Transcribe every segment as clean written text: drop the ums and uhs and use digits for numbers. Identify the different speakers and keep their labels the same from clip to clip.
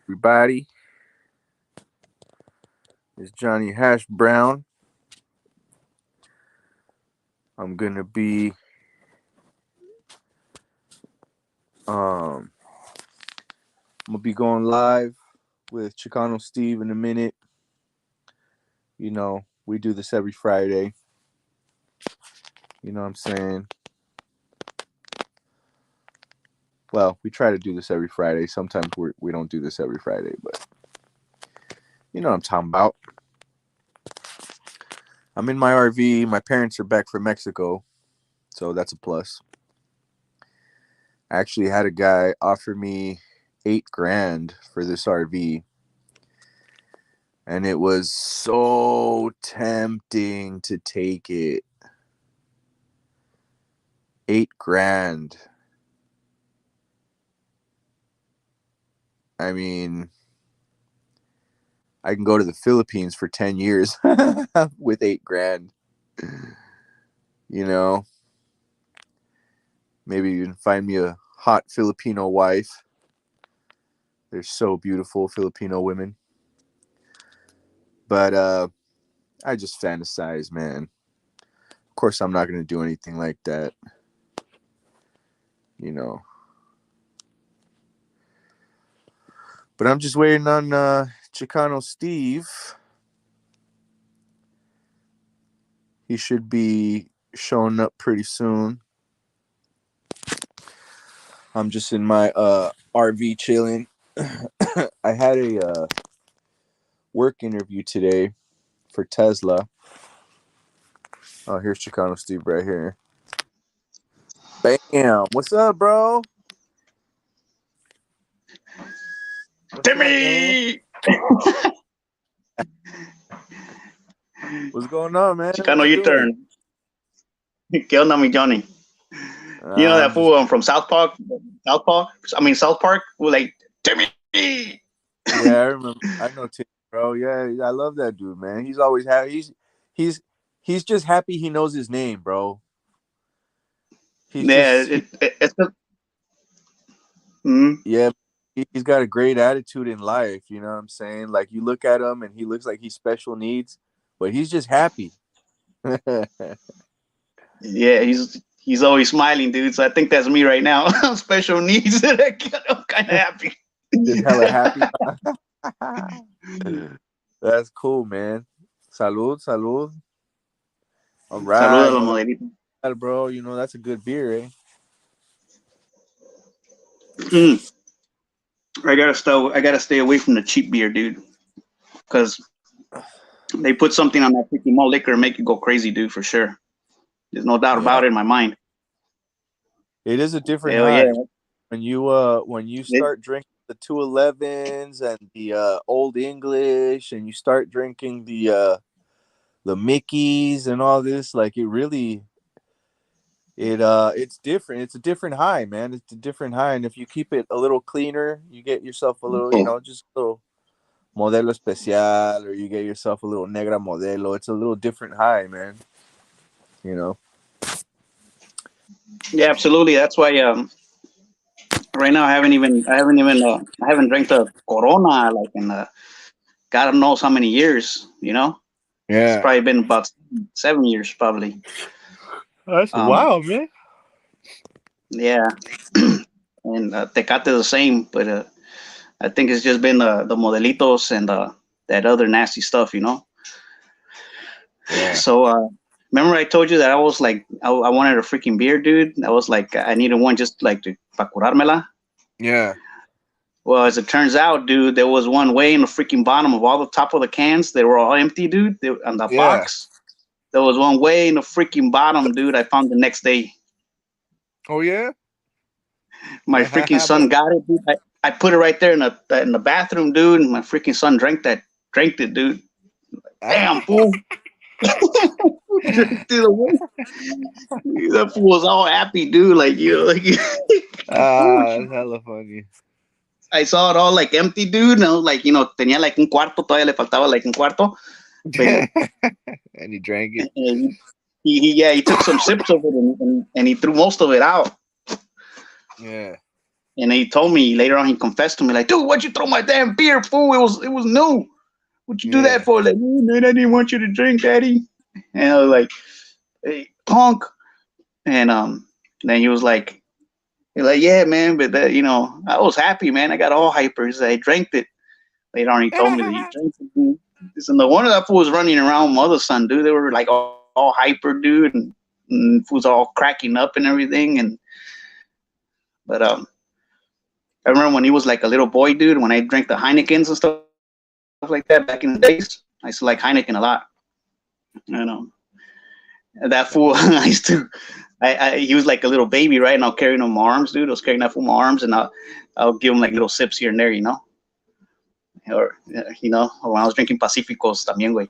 Speaker 1: Everybody, it's Johnny Hash Brown. I'm gonna be um I'm gonna be going live with Chicano Steve in a minute. You know, we do this every Friday. You know what I'm saying? Well, we try to do this every Friday. Sometimes we don't do this every Friday, but you know what I'm talking about. I'm in my RV. My parents are back from Mexico, so that's a plus. I actually had a guy offer me 8 grand for this RV, and it was so tempting to take it. 8 grand. I mean, I can go to the Philippines for 10 years with 8 grand. You know, maybe you can find me a hot Filipino wife. They're so beautiful, Filipino women. But I just fantasize, man. Of course, I'm not going to do anything like that. You know. But I'm just waiting on Chicano Steve. He should be showing up pretty soon. I'm just in my RV chilling. I had a work interview today for Tesla. Oh, here's Chicano Steve right here. Bam! What's up, bro?
Speaker 2: Timmy!
Speaker 1: What's going on, man? What
Speaker 2: Chicano
Speaker 1: you doing?
Speaker 2: U-turn. ¿Qué onda, mi Johnny? You know that
Speaker 1: I'm just
Speaker 2: fool from South Park? South Park? Who like, Timmy!
Speaker 1: yeah. I remember. I know Tim, bro. Yeah, I love that dude, man. He's always happy. He's he's just happy he knows his name, bro. He's
Speaker 2: Yeah,
Speaker 1: just
Speaker 2: it's mm,
Speaker 1: yeah. He's got a great attitude in life. You know what I'm saying? Like you look at him and he looks like he's special needs, but he's just happy.
Speaker 2: yeah, he's always smiling, dude. So I think that's me right now. Special needs. I'm kind of happy.
Speaker 1: Just hella happy. That's cool, man. Salud, salud. All
Speaker 2: Saludos a
Speaker 1: right,
Speaker 2: los
Speaker 1: all
Speaker 2: modelitos.
Speaker 1: right, bro. You know that's a good beer, eh?
Speaker 2: Mm, I gotta stay away from the cheap beer, dude. Because they put something on that freaking malt liquor and make it go crazy, dude, for sure. There's no doubt
Speaker 1: Yeah,
Speaker 2: about it in my mind.
Speaker 1: it is a different
Speaker 2: Hell yeah.
Speaker 1: high when you
Speaker 2: It,
Speaker 1: start drinking the 211s and the Old English, and you start drinking the Mickeys and all this. Like it really it's different. It's a different high, man. It's a different high, and if you keep it a little cleaner, you get yourself a little, just a little Modelo Especial, or you get yourself a little Negra Modelo. It's a little different high, man. You know.
Speaker 2: yeah, absolutely. That's why right now I haven't drank the Corona like in God knows how many years. It's
Speaker 1: Yeah.
Speaker 2: probably been about 7 years probably.
Speaker 1: That's
Speaker 2: Um,
Speaker 1: wild, man.
Speaker 2: yeah, and Tecate the same, but I think it's just been the Modelitos and that other nasty stuff.
Speaker 1: Yeah.
Speaker 2: So remember I told you that I was like I wanted a freaking beer, dude. I was like I needed one just like to pa curármela.
Speaker 1: Yeah.
Speaker 2: Well, as it turns out, dude, there was one way in the freaking bottom of all the top of the cans. They were all empty, dude. On the
Speaker 1: Yeah.
Speaker 2: box, there was one way in the freaking bottom, dude. I found the next day.
Speaker 1: Oh yeah.
Speaker 2: My freaking son got it, dude. I put it right there in the bathroom, dude. And my freaking son drank it, dude. Damn fool. Drank it away. That fool was all happy, dude. Like like oh,
Speaker 1: That's hella funny.
Speaker 2: I saw it all like empty, dude. And I was like, tenía like un cuarto, todavía le faltaba like un cuarto. But
Speaker 1: And he drank it.
Speaker 2: and he took some sips of it and he threw most of it out.
Speaker 1: Yeah.
Speaker 2: And he told me later on, he confessed to me, like, dude, why'd you throw my damn beer, fool? It was new. What'd you do that for? Like, oh, man, I didn't want you to drink, Daddy. And I was like, hey, punk. And then he was like, yeah, man, but that, I was happy, man. I got all hypers. I drank it. Later on, he told me that he drank it. Dude. And the one of that fool was running around with my other son, dude. They were like all hyper, dude, and fools all cracking up and everything. But I remember when he was like a little boy, dude. When I drank the Heinekens and stuff like that back in the days, I used to like Heineken a lot. And that fool, I used to. He was like a little baby, right? And I'll carry him in my arms, dude. I was carrying that fool in my arms, and I'll give him like little sips here and there, or when I was drinking Pacificos también, güey.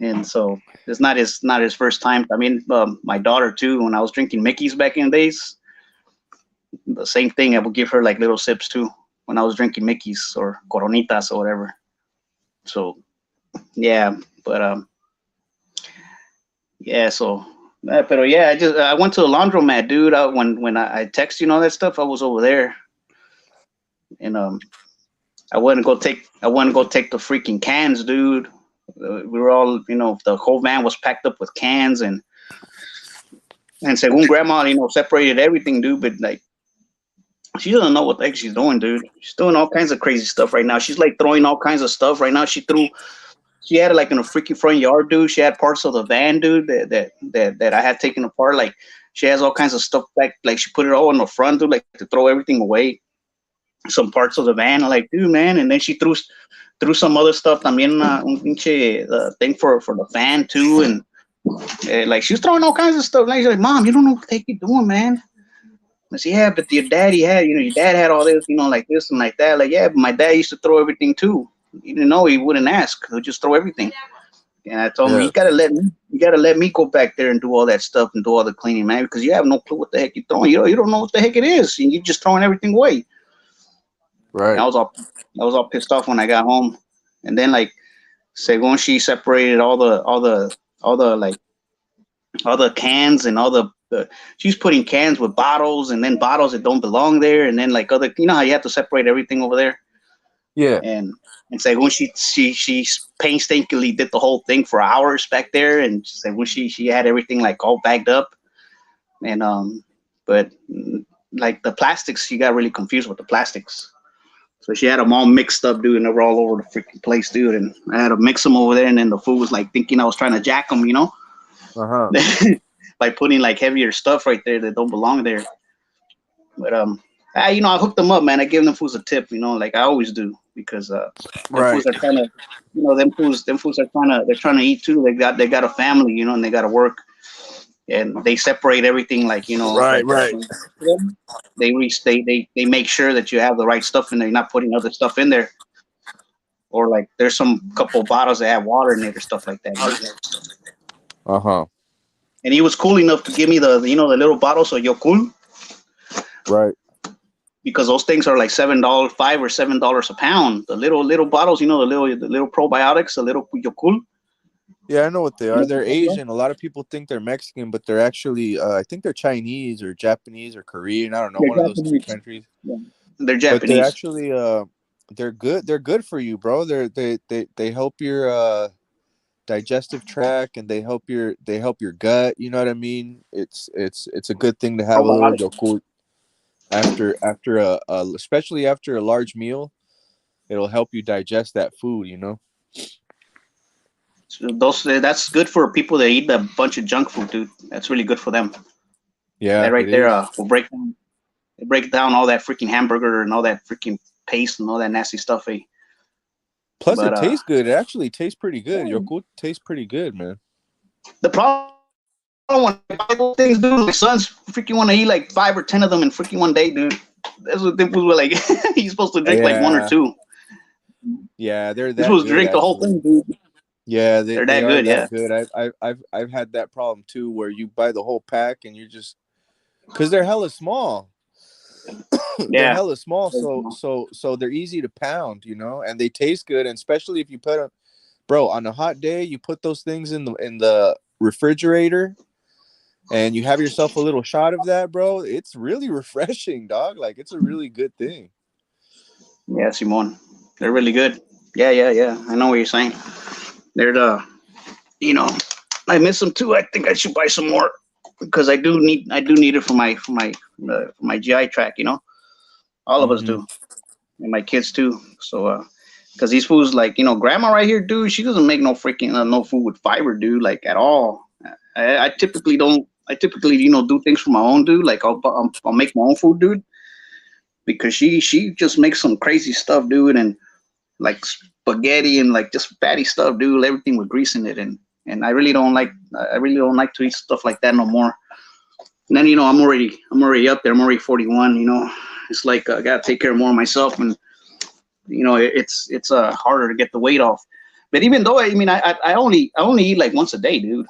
Speaker 2: And so it's not his first time. I mean, my daughter too. When I was drinking Mickey's back in the days, the same thing. I would give her like little sips too when I was drinking Mickey's or Coronitas or whatever. So yeah, but yeah. So, but yeah, I went to the laundromat, dude. When I text all that stuff, I was over there, and I wouldn't go take the freaking cans, dude. We were all, the whole van was packed up with cans, and según grandma, separated everything, dude. But like, she doesn't know what the heck she's doing, dude. She's doing all kinds of crazy stuff right now. She's like throwing all kinds of stuff right now. She had it like in a freaking front yard, dude. She had parts of the van, dude, that I had taken apart. Like, she has all kinds of stuff back. Like, she put it all in the front, dude, like to throw everything away. Some parts of the van, I'm like, dude, man. And then she threw some other stuff también, un pinche thing for the fan too, and like she was throwing all kinds of stuff. Like, she's like, Mom, you don't know what the heck you're doing, man. I said, yeah, but your daddy had, your dad had all this, like this and like that. Like, yeah, but my dad used to throw everything too. You didn't know, he wouldn't ask. He'd just throw everything. And I told him, you gotta let me go back there and do all that stuff and do all the cleaning, man, because you have no clue what the heck you're throwing. You don't know what the heck it is, and you're just throwing everything away.
Speaker 1: Right.
Speaker 2: And I was all pissed off when I got home, and then like, según she separated all the cans and all the she's putting cans with bottles, and then bottles that don't belong there, and then like other, how you have to separate everything over there.
Speaker 1: Yeah.
Speaker 2: And según she painstakingly did the whole thing for hours back there, and según she had everything like all bagged up, and but like the plastics, she got really confused with the plastics. So she had them all mixed up, dude, and they were all over the freaking place, dude. And I had to mix them over there, and then the fool was like thinking I was trying to jack them, by putting like heavier stuff right there that don't belong there. But I hooked them up, man. I gave them fools a tip, like I always do, because fools are trying to, them fools are they're trying to eat too. They got a family, and they got to work. And they separate everything, like
Speaker 1: right.
Speaker 2: They make sure that you have the right stuff in there. You're not putting other stuff in there, or like there's some couple bottles that have water in it or stuff like that. And he was cool enough to give me the the little bottles of Yakult,
Speaker 1: right?
Speaker 2: Because those things are like $7, $5 or $7 a pound. The little bottles, the little probiotics, the little Yakult.
Speaker 1: Yeah, I know what they are. They're Asian. A lot of people think they're Mexican, but they're actually, I think they're Chinese or Japanese or Korean. I don't know, one of those two countries.
Speaker 2: Yeah. They're Japanese.
Speaker 1: But they're actually, they're good. They're good for you, bro. They help your digestive tract, and they help your gut. You know what I mean? It's a good thing to have a little Yakult after especially after a large meal. It'll help you digest that food.
Speaker 2: That's good for people that eat a bunch of junk food, dude. That's really good for them.
Speaker 1: Yeah,
Speaker 2: that right there will break down all that freaking hamburger and all that freaking paste and all that nasty stuff.
Speaker 1: Plus, it tastes good. It actually tastes pretty good. Yakult tastes pretty good, man.
Speaker 2: The problem when I buy those things, dude, my sons freaking want to eat like 5 or 10 of them in freaking one day, dude. That's what they were like. He's supposed to drink like 1 or 2.
Speaker 1: Yeah, they're that.
Speaker 2: He's supposed to drink the whole thing, dude.
Speaker 1: Yeah, they're that good.
Speaker 2: Good.
Speaker 1: I've had that problem too, where you buy the whole pack and you're just, because they're hella small. They're hella small, so they're easy to pound, and they taste good. And especially if you put them, bro, on a hot day, you put those things in the refrigerator, and you have yourself a little shot of that, bro, it's really refreshing, dog. Like, it's a really good thing.
Speaker 2: Yeah, Simone, they're really good. Yeah. I know what you're saying. They're the, you know, I miss them too. I think I should buy some more because I do need it for my GI track. You know, all of us
Speaker 1: Mm-hmm.
Speaker 2: do, and my kids too. So, because these foods, like, grandma right here, dude, she doesn't make no freaking no food with fiber, dude, like at all. I typically don't. I typically, do things for my own, dude. Like I'll make my own food, dude, because she just makes some crazy stuff, dude, and like spaghetti and like just fatty stuff, dude. Everything with grease in it, and I really don't like to eat stuff like that no more. And then I'm already up there. I'm already 41. It's like I gotta take care of more of myself, and it's harder to get the weight off. But even though I only eat like once a day, dude.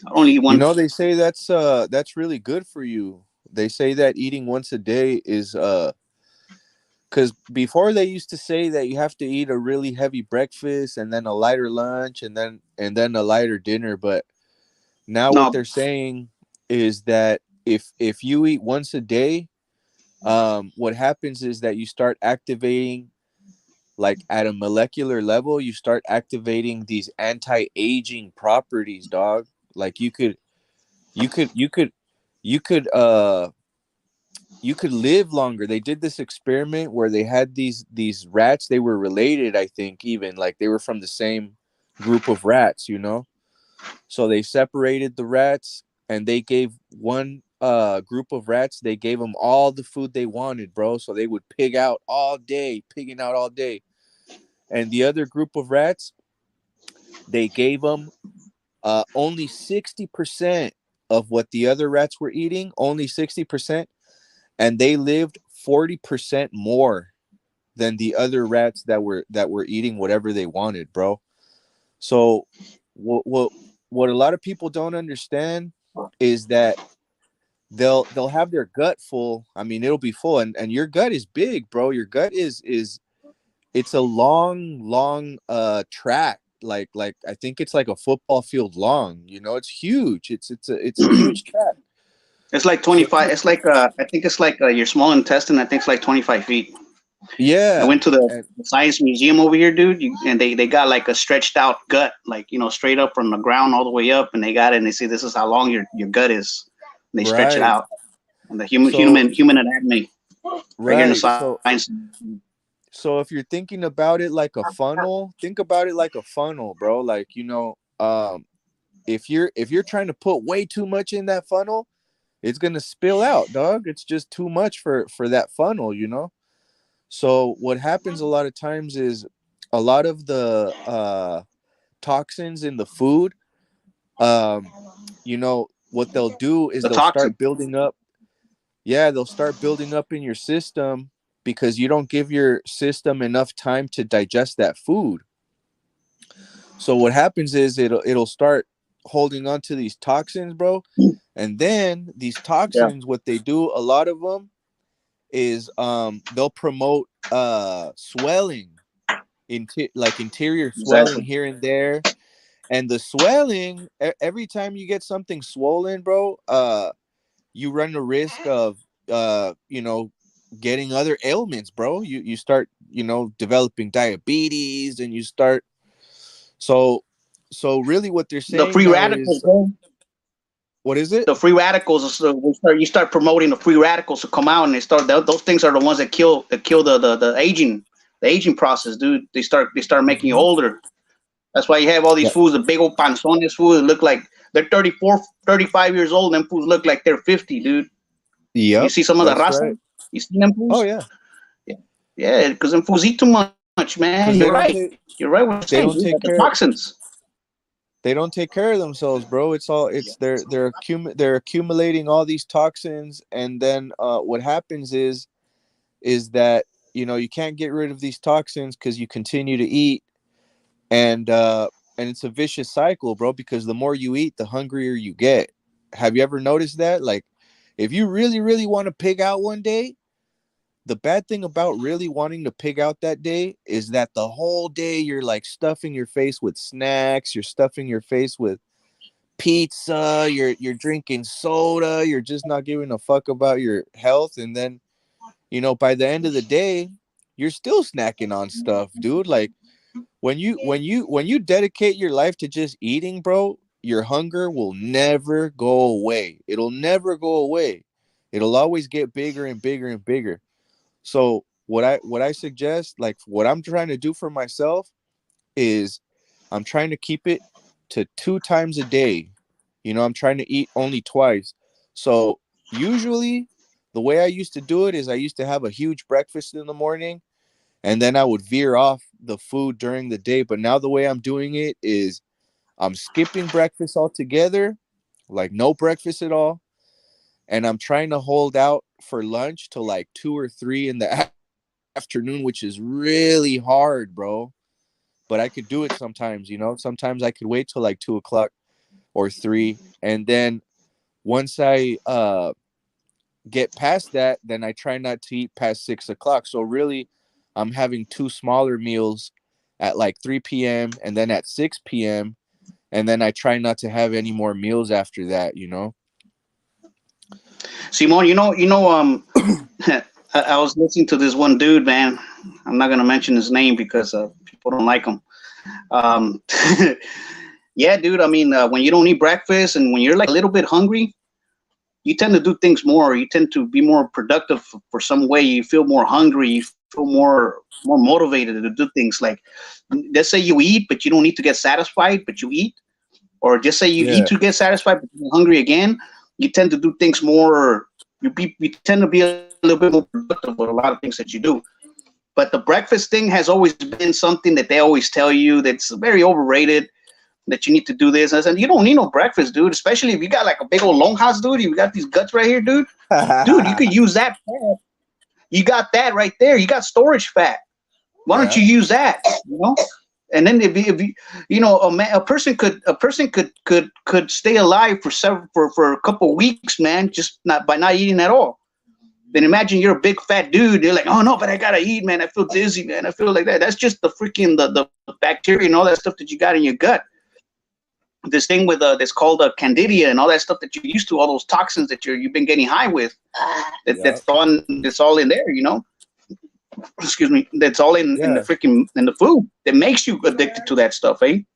Speaker 2: I only eat
Speaker 1: You
Speaker 2: one.
Speaker 1: know, they say that's really good for you. They say that eating once a day is because before they used to say that you have to eat a really heavy breakfast and then a lighter lunch and then a lighter dinner. But now what
Speaker 2: No,
Speaker 1: they're saying is that if you eat once a day, what happens is that you start activating, like at a molecular level, you start activating these anti-aging properties, dog. Like you could you could you could you could live longer. They did this experiment where they had these rats. They were related, I think, even like they were from the same group of rats. So they separated the rats and they gave one group of rats, they gave them all the food they wanted, bro. So they would pig out all day, pigging out all day. And the other group of rats, they gave them only 60% of what the other rats were eating, only 60%, and they lived 40% more than the other rats that were eating whatever they wanted, bro. So what a lot of people don't understand is that they'll have their gut full. I mean, it'll be full, and your gut is big, bro. Your gut is it's a long track. Like I think it's like a football field long. It's huge. It's a huge track.
Speaker 2: it's like
Speaker 1: So
Speaker 2: 25. It's like I think it's like your small intestine. I think it's like 25 feet. I
Speaker 1: yeah,
Speaker 2: went to the
Speaker 1: and
Speaker 2: science museum over here, dude, and they got like a stretched out gut, like straight up from the ground all the way up, and they got it, and they say this is how long your gut is. And they stretch it
Speaker 1: right.
Speaker 2: out, and the human
Speaker 1: So
Speaker 2: human human anatomy right here in the
Speaker 1: right.
Speaker 2: science.
Speaker 1: So if you're thinking about it like a funnel, think about it like a funnel, bro. Like, if you're trying to put way too much in that funnel, it's gonna spill out, dog. It's just too much for that funnel. So what happens a lot of times is a lot of the toxins in the food, what they'll do is
Speaker 2: The
Speaker 1: they'll
Speaker 2: toxin.
Speaker 1: start building up. Yeah, they'll start building up in your system because you don't give your system enough time to digest that food. So what happens is it'll start holding on to these toxins, bro. And then these
Speaker 2: Yeah,
Speaker 1: toxins, what they do, a lot of them is they'll promote swelling, like interior swelling
Speaker 2: exactly.
Speaker 1: here and there. And the swelling, every time you get something swollen, bro, you run the risk of getting other ailments, bro. You start developing diabetes, and you start so really what they're
Speaker 2: The
Speaker 1: saying
Speaker 2: free
Speaker 1: now
Speaker 2: radicals,
Speaker 1: is,
Speaker 2: bro.
Speaker 1: what is it?
Speaker 2: The free radicals. You start promoting the free radicals to come out, and they start. Those things are the ones that kill the aging process, dude. They start making you
Speaker 1: Mhm.
Speaker 2: older. That's why you have all these
Speaker 1: Yeah.
Speaker 2: fools, the big old panzones fools that look like they're 34, 35 years old. And them fools look like they're 50, dude. You
Speaker 1: Yep,
Speaker 2: see some of the
Speaker 1: that's
Speaker 2: raza?
Speaker 1: right.
Speaker 2: You see them
Speaker 1: Oh
Speaker 2: fools?
Speaker 1: yeah,
Speaker 2: Yeah, yeah, because them fools eat too much, man.
Speaker 1: because
Speaker 2: You're right. You're right what you're
Speaker 1: they
Speaker 2: saying,
Speaker 1: don't
Speaker 2: dude.
Speaker 1: take
Speaker 2: The
Speaker 1: care
Speaker 2: toxins.
Speaker 1: they don't take care of themselves, bro. It's they're accumulating all these toxins, and then what happens is that you can't get rid of these toxins because you continue to eat, and it's a vicious cycle, bro, because the more you eat, the hungrier you get. Have you ever noticed that? Like, if you really really want to pig out one day, the bad thing about really wanting to pig out that day is that the whole day you're like stuffing your face with snacks, you're stuffing your face with pizza, you're drinking soda, you're just not giving a fuck about your health, and then by the end of the day, you're still snacking on stuff, dude. Like when you dedicate your life to just eating, bro, your hunger will never go away. It'll never go away. It'll always get bigger and bigger and bigger. So what I suggest, like what I'm trying to do for myself is I'm trying to keep it to 2 times a day. I'm trying to eat only twice. So usually the way I used to do it is I used to have a huge breakfast in the morning and then I would veer off the food during the day. But now the way I'm doing it is I'm skipping breakfast altogether, like no breakfast at all. And I'm trying to hold out for lunch till like 2 or 3 in the afternoon, which is really hard, bro. But I could do it sometimes. Sometimes I could wait till like 2 o'clock or 3. And then once I get past that, then I try not to eat past 6 o'clock. So really, I'm having 2 smaller meals at like 3 p.m. and then at 6 p.m. And then I try not to have any more meals after that.
Speaker 2: Simon, I was listening to this one dude, man. I'm not gonna mention his name because people don't like him. Um, yeah, dude. I mean, when you don't eat breakfast and when you're like a little bit hungry, you tend to do things more. You tend to be more productive for some way. You feel more hungry. You feel more motivated to do things. Like, let's say you eat, but you don't need to get satisfied, but you eat, or just say you eat
Speaker 1: Yeah.
Speaker 2: to get satisfied, but you're hungry again. You tend to do things more. You tend to be a little bit more productive with a lot of things that you do. But the breakfast thing has always been something that they always tell you that's very overrated, that you need to do this. And I said, you don't need no breakfast, dude. Especially if you got like a big old long house, dude. You got these guts right here, dude. Dude, you could use that fat. You got that right there. You got storage fat. Why don't
Speaker 1: Yeah.
Speaker 2: you use that? And then if a person could stay alive for a couple of weeks, man, just not by not eating at all. Then imagine you're a big fat dude. You're like, oh no, but I gotta eat, man. I feel dizzy, man. I feel like that. That's just the freaking the bacteria and all that stuff that you got in your gut. This thing with that's called candida and all that stuff that you're used to, all those toxins that you've been getting high with.
Speaker 1: Yeah.
Speaker 2: That's all in there. Excuse me. That's all in the
Speaker 1: Yeah.
Speaker 2: freaking in the food that makes you addicted to that stuff, eh?
Speaker 1: It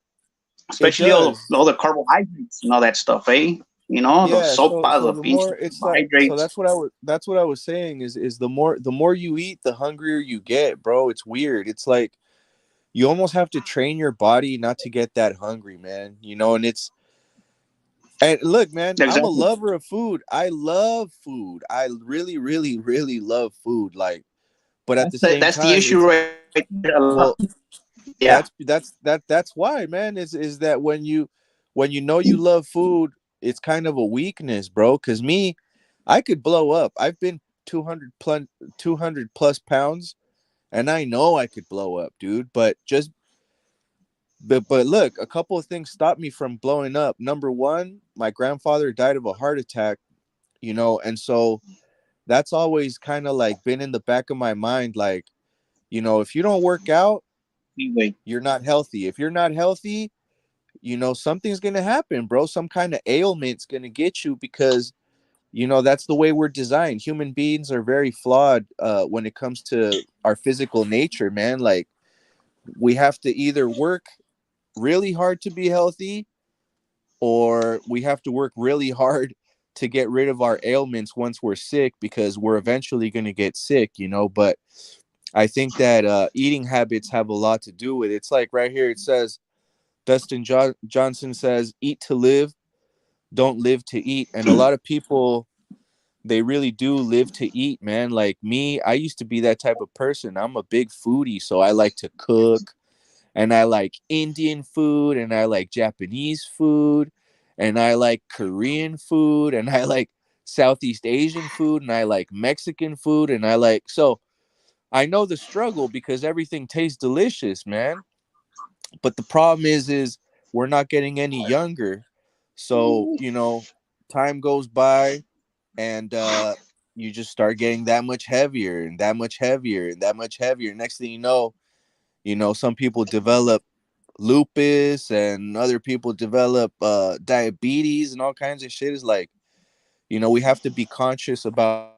Speaker 2: Especially
Speaker 1: does.
Speaker 2: all the carbohydrates and all that stuff, eh? Those
Speaker 1: Yeah.
Speaker 2: sopas,
Speaker 1: So
Speaker 2: the
Speaker 1: the
Speaker 2: pinches
Speaker 1: more it's like, so
Speaker 2: carbohydrates.
Speaker 1: that's what I was saying is the more you eat, the hungrier you get, bro. It's weird. It's like you almost have to train your body not to get that hungry, man. And look, man, I'm a
Speaker 2: Exactly.
Speaker 1: lover of food. I love food. I really, really, really love food. Like, but at the same
Speaker 2: That's the
Speaker 1: time,
Speaker 2: issue
Speaker 1: it's
Speaker 2: right there.
Speaker 1: well,
Speaker 2: Yeah.
Speaker 1: that's why, man, is that when you know you love food, it's kind of a weakness, bro. Because me, I could blow up. I've been 200 plus pounds, and I know I could blow up, dude. But look, a couple of things stopped me from blowing up. Number one, my grandfather died of a heart attack, and so that's always kind of like been in the back of my mind, like, if you don't work out,
Speaker 2: Anyway,
Speaker 1: you're not healthy. If you're not healthy, something's gonna happen, bro. Some kind of ailment's gonna get you because that's the way we're designed. Human beings are very flawed when it comes to our physical nature, man. Like we have to either work really hard to be healthy, or we have to work really hard to get rid of our ailments once we're sick, because we're eventually going to get sick. But I think that eating habits have a lot to do with it. It's like right here, it says, Johnson says, eat to live, don't live to eat. And a lot of people, they really do live to eat, man. Like me, I used to be that type of person. I'm a big foodie, so I like to cook, and I like Indian food, and I like Japanese food, and I like Korean food, and I like Southeast Asian food, and I like Mexican food, and so I know the struggle because everything tastes delicious, man. But the problem is we're not getting any younger. So, time goes by, and you just start getting that much heavier and that much heavier and that much heavier. Next thing you know, some people develop lupus and other people develop diabetes and all kinds of shit. Is like, we have to be conscious about.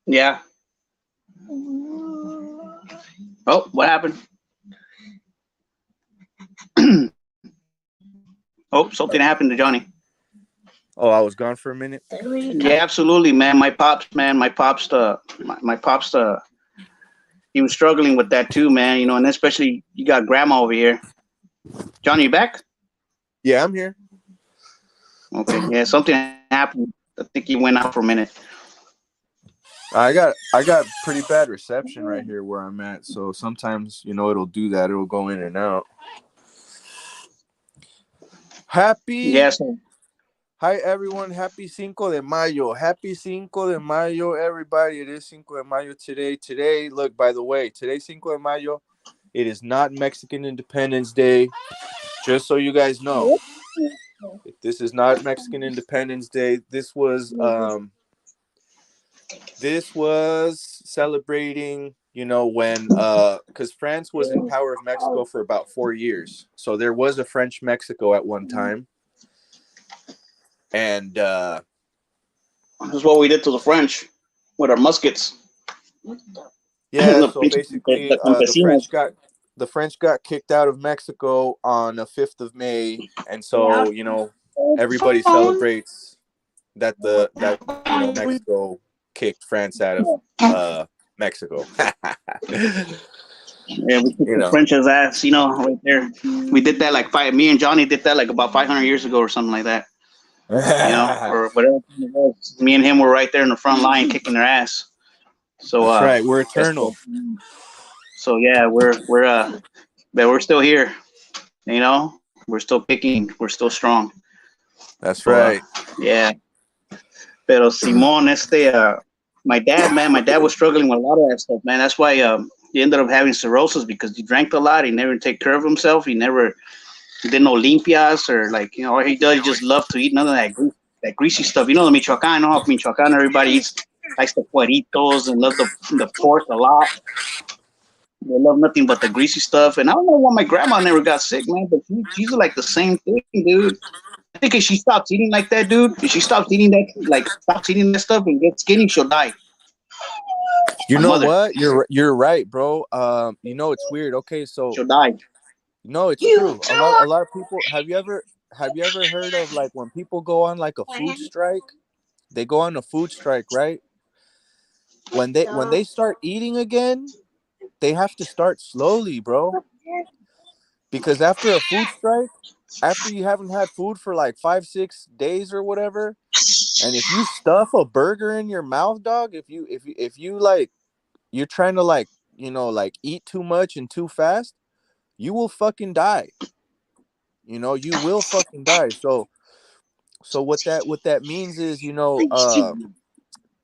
Speaker 2: Yeah. Oh, what happened? Oh, something happened to Johnny.
Speaker 1: Oh, I was gone for a minute.
Speaker 2: Yeah, absolutely, man. My pops, he was struggling with that too, man. And especially you got grandma over here. Johnny, you back?
Speaker 1: Yeah, I'm here.
Speaker 2: Okay. Yeah, something happened. I think he went out for a minute.
Speaker 1: I got pretty bad reception right here where I'm at, so sometimes it'll do that. It'll go in and out.
Speaker 2: Yes.
Speaker 1: Hi everyone, happy Cinco de Mayo. Happy Cinco de Mayo, everybody. It is Cinco de Mayo today. Today, look, by the way, today's Cinco de Mayo. It is not Mexican Independence Day. Just so you guys know. This is not Mexican Independence Day. This was celebrating, when because France was in power of Mexico for about 4 years. So there was a French Mexico at one time. And
Speaker 2: this is what we did to the French with our muskets.
Speaker 1: Yeah, so basically the French got kicked out of Mexico on the 5th of May, and so everybody celebrates that Mexico kicked France out of Mexico.
Speaker 2: Yeah, we kicked the French's ass, right there. We did that me and Johnny did that about 500 years ago or something like that. Or whatever it was. Me and him were right there in the front line kicking their ass. So
Speaker 1: that's right, we're eternal.
Speaker 2: So yeah, but we're still here. We're still kicking. We're still strong.
Speaker 1: That's right.
Speaker 2: Yeah. Pero Simon, my dad was struggling with a lot of that stuff, man. That's why he ended up having cirrhosis because he drank a lot. He never take care of himself. He did no limpias or all he does. He just loved to eat none of that greasy stuff. The Michoacan. Michoacan, everybody likes the cueritos and loves the pork a lot. They love nothing but the greasy stuff. And I don't know why my grandma never got sick, man. But she's like the same thing, dude. I think if she stops eating like that, dude, if she stops eating that stuff and gets skinny, she'll die.
Speaker 1: You know what? You're right, bro. It's weird. Okay, so
Speaker 2: she'll die.
Speaker 1: No, it's true. A lot of people. Have you ever heard of when people go on a food strike? They go on a food strike, right? When they start eating again, they have to start slowly, bro. Because after a food strike, after you haven't had food for 5-6 days or whatever, and if you stuff a burger in your mouth, dog, if you you're trying to eat too much and too fast, you will fucking die. You will fucking die. So what that means is,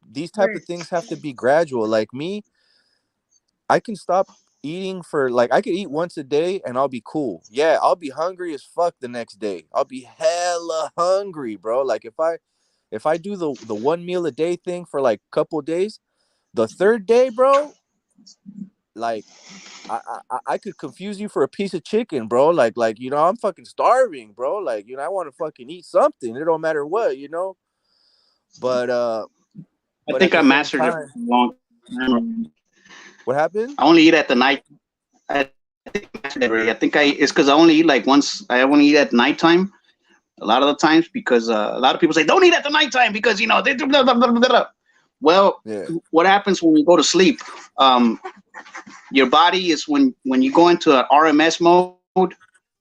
Speaker 1: these type of things have to be gradual. Like me, I can stop eating for I could eat once a day and I'll be cool. Yeah, I'll be hungry as fuck the next day. I'll be hella hungry, bro. If I do the one meal a day thing for a couple days, the third day, bro, I could confuse you for a piece of chicken, bro. I'm fucking starving, bro. I want to fucking eat something. It don't matter what, But
Speaker 2: I think I mastered it for a long time.
Speaker 1: What happened?
Speaker 2: I only eat at the night. I think it's because I only eat once. I only eat at nighttime. A lot of the times because a lot of people say don't eat at the nighttime because they blah, blah, blah, blah, blah. Well, what happens when you go to sleep? Your body is when you go into an RMS mode,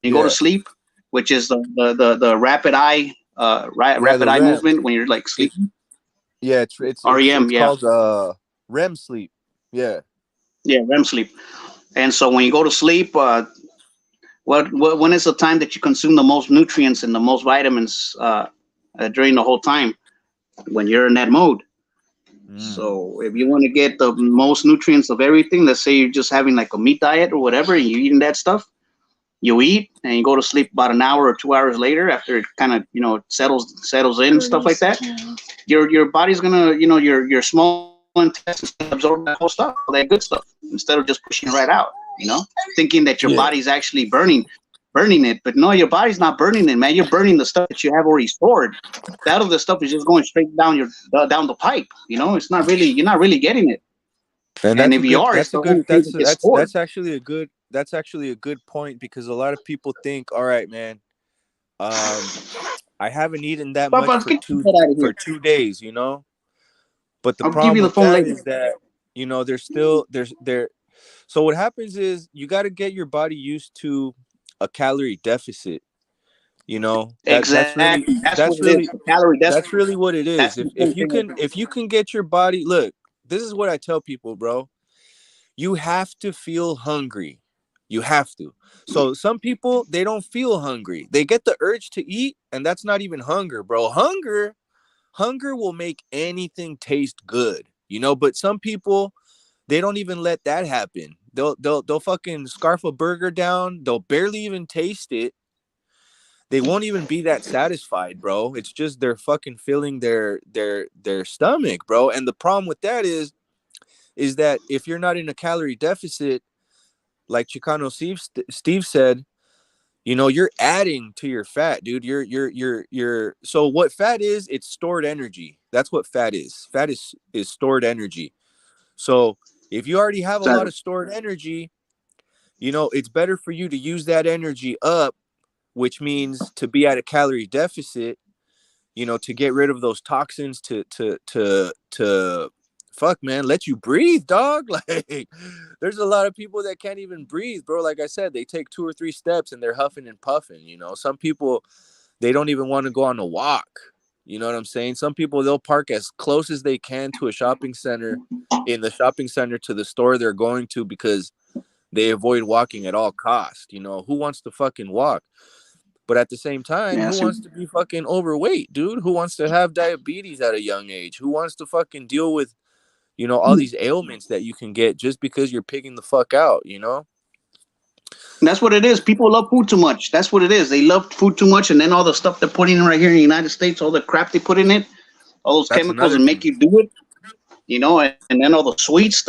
Speaker 2: you go to sleep, which is the rapid eye rapid eye movement when you're sleeping.
Speaker 1: It's REM. It's called REM sleep. Yeah,
Speaker 2: REM sleep. And so when you go to sleep, when is the time that you consume the most nutrients and the most vitamins during the whole time? When you're in that mode. So if you want to get the most nutrients of everything, let's say you're just having a meat diet or whatever, and you're eating that stuff, You eat and you go to sleep about an hour or 2 hours later after it kind of settles in and stuff like that. Your body's gonna your small intestines absorb that whole stuff, all that good stuff, instead of just pushing it right out. Thinking that your
Speaker 1: Yeah.
Speaker 2: body's actually burning it, but no, your body's not burning it, man. You're burning the stuff that you have already stored. That other stuff is just going straight down down the pipe. It's not really you're not really getting it.
Speaker 1: And
Speaker 2: And if you are, it's the only thing that gets stored.
Speaker 1: that's actually a good point, because a lot of people think, all right, man, I haven't eaten that much
Speaker 2: Papa, get that out of
Speaker 1: for
Speaker 2: here.
Speaker 1: 2 days, But the
Speaker 2: I'll give
Speaker 1: problem
Speaker 2: you the
Speaker 1: with
Speaker 2: phone
Speaker 1: that
Speaker 2: later.
Speaker 1: is that, there's still there's there. So what happens is you got to get your body used to a calorie deficit. That's really
Speaker 2: Exactly. That's what
Speaker 1: that's
Speaker 2: it is.
Speaker 1: really
Speaker 2: The calorie deficit.
Speaker 1: that's really what it
Speaker 2: That's
Speaker 1: is.
Speaker 2: the
Speaker 1: If
Speaker 2: same
Speaker 1: you
Speaker 2: thing.
Speaker 1: can get your body, look, this is what I tell people, bro. You have to feel hungry. You have to. So some people, they don't feel hungry. They get the urge to eat, and that's not even hunger, bro. Hunger will make anything taste good, but some people, they don't even let that happen. They'll fucking scarf a burger down. They'll barely even taste it. They won't even be that satisfied, bro. It's just they're fucking filling their stomach, bro. And the problem with that is that if you're not in a calorie deficit, like Chicano Steve said, you're adding to your fat, dude. You're so what fat is, it's stored energy. That's what fat is. Fat is stored energy. So if you already have a lot of stored energy, it's better for you to use that energy up, which means to be at a calorie deficit, to get rid of those toxins, to fuck, man, let you breathe, dog. Like, there's a lot of people that can't even breathe, bro. Like I said, they take 2 or 3 steps and they're huffing and puffing. Some people, they don't even want to go on a walk. You know what I'm saying? Some people, they'll park as close as they can to a shopping center, in the shopping center, to the store they're going to, because they avoid walking at all costs. Who wants to fucking walk? But at the same time,
Speaker 2: Yeah,
Speaker 1: who wants to be fucking overweight, dude? Who wants to have diabetes at a young age? Who wants to fucking deal with, all these ailments that you can get just because you're pigging the fuck out,
Speaker 2: that's what it is. People love food too much. That's what it is. They love food too much, and then all the stuff they're putting in right here in the United States, all the crap they put in it, all those
Speaker 1: That's
Speaker 2: chemicals
Speaker 1: another
Speaker 2: that make
Speaker 1: thing.
Speaker 2: you do it, and then all the sweets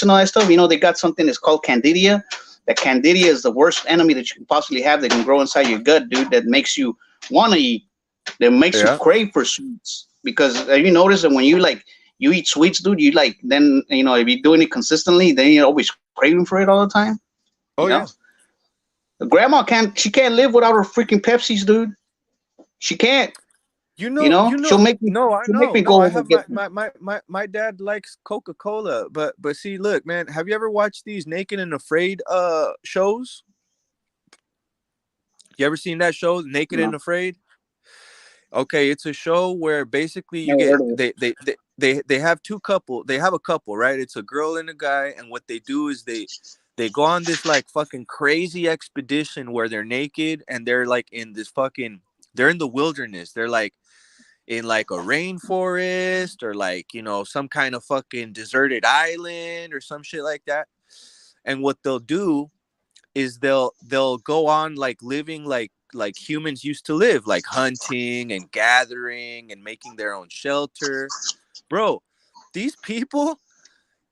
Speaker 2: and all that stuff. They got something that's called candida. That candida is the worst enemy that you can possibly have that can grow inside your gut, dude, that makes you want to eat, that makes you
Speaker 1: Yeah.
Speaker 2: crave for sweets. Because have you noticed that when you eat sweets, dude, you like, then, if you're doing it consistently, then you're always craving for it all the time.
Speaker 1: Oh,
Speaker 2: You know?
Speaker 1: yeah.
Speaker 2: Grandma can't live without her freaking Pepsis, dude. She can't. She'll make me
Speaker 1: No, I
Speaker 2: she'll make
Speaker 1: know.
Speaker 2: me
Speaker 1: No,
Speaker 2: go
Speaker 1: I
Speaker 2: over
Speaker 1: have
Speaker 2: and get
Speaker 1: my dad likes Coca-Cola, but see, look, man, have you ever watched these Naked and Afraid shows? You ever seen that show, Naked and Afraid? Okay, it's a show where basically you
Speaker 2: never
Speaker 1: get
Speaker 2: heard of it.
Speaker 1: they have they have a couple, right? It's a girl and a guy, and what they do is they go on this like fucking crazy expedition where they're naked and they're like in this fucking, they're in the wilderness. They're like in like a rainforest, or like, some kind of fucking deserted island or some shit like that. And what they'll do is they'll go on like living like humans used to live, like hunting and gathering and making their own shelter. Bro, these people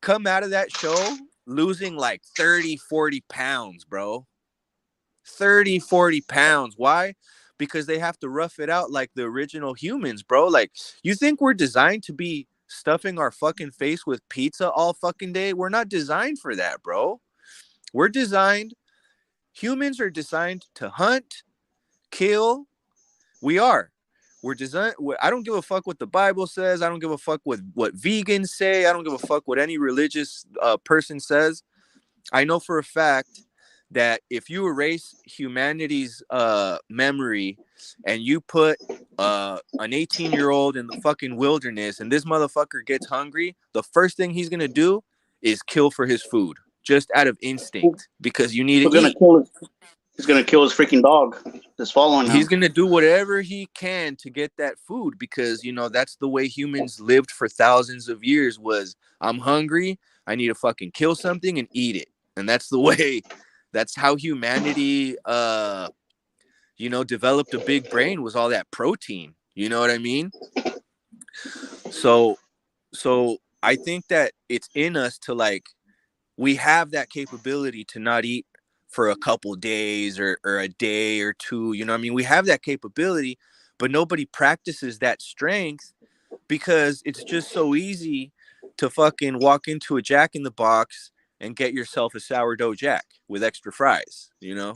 Speaker 1: come out of that show losing like 30-40 pounds, bro. 30-40 pounds. Why? Because they have to rough it out like the original humans, bro. Like, you think we're designed to be stuffing our fucking face with pizza all fucking day? We're not designed for that, bro. We're designed Humans are designed to hunt, kill. We are. We're designed. I don't give a fuck what the Bible says. I don't give a fuck what vegans say. I don't give a fuck what any religious person says. I know for a fact that if you erase humanity's memory and you put an 18-year-old in the fucking wilderness and this motherfucker gets hungry, the first thing he's gonna do is kill for his food, just out of instinct, because you need
Speaker 2: Who's
Speaker 1: to
Speaker 2: gonna
Speaker 1: eat.
Speaker 2: kill his He's gonna kill his freaking dog that's following
Speaker 1: He's
Speaker 2: him.
Speaker 1: gonna do whatever he can to get that food, because that's the way humans lived for thousands of years. Was, I'm hungry, I need to fucking kill something and eat it. And that's the way
Speaker 3: That's how humanity, you know, developed a big brain, was all that protein. You know what I mean? So I think that it's in us to like, we have that capability to not eat for a couple days or a day or two. You know what I mean? We have that capability, but nobody practices that strength because it's just so easy to fucking walk into a Jack in the Box and get yourself a sourdough jack with extra fries, you know?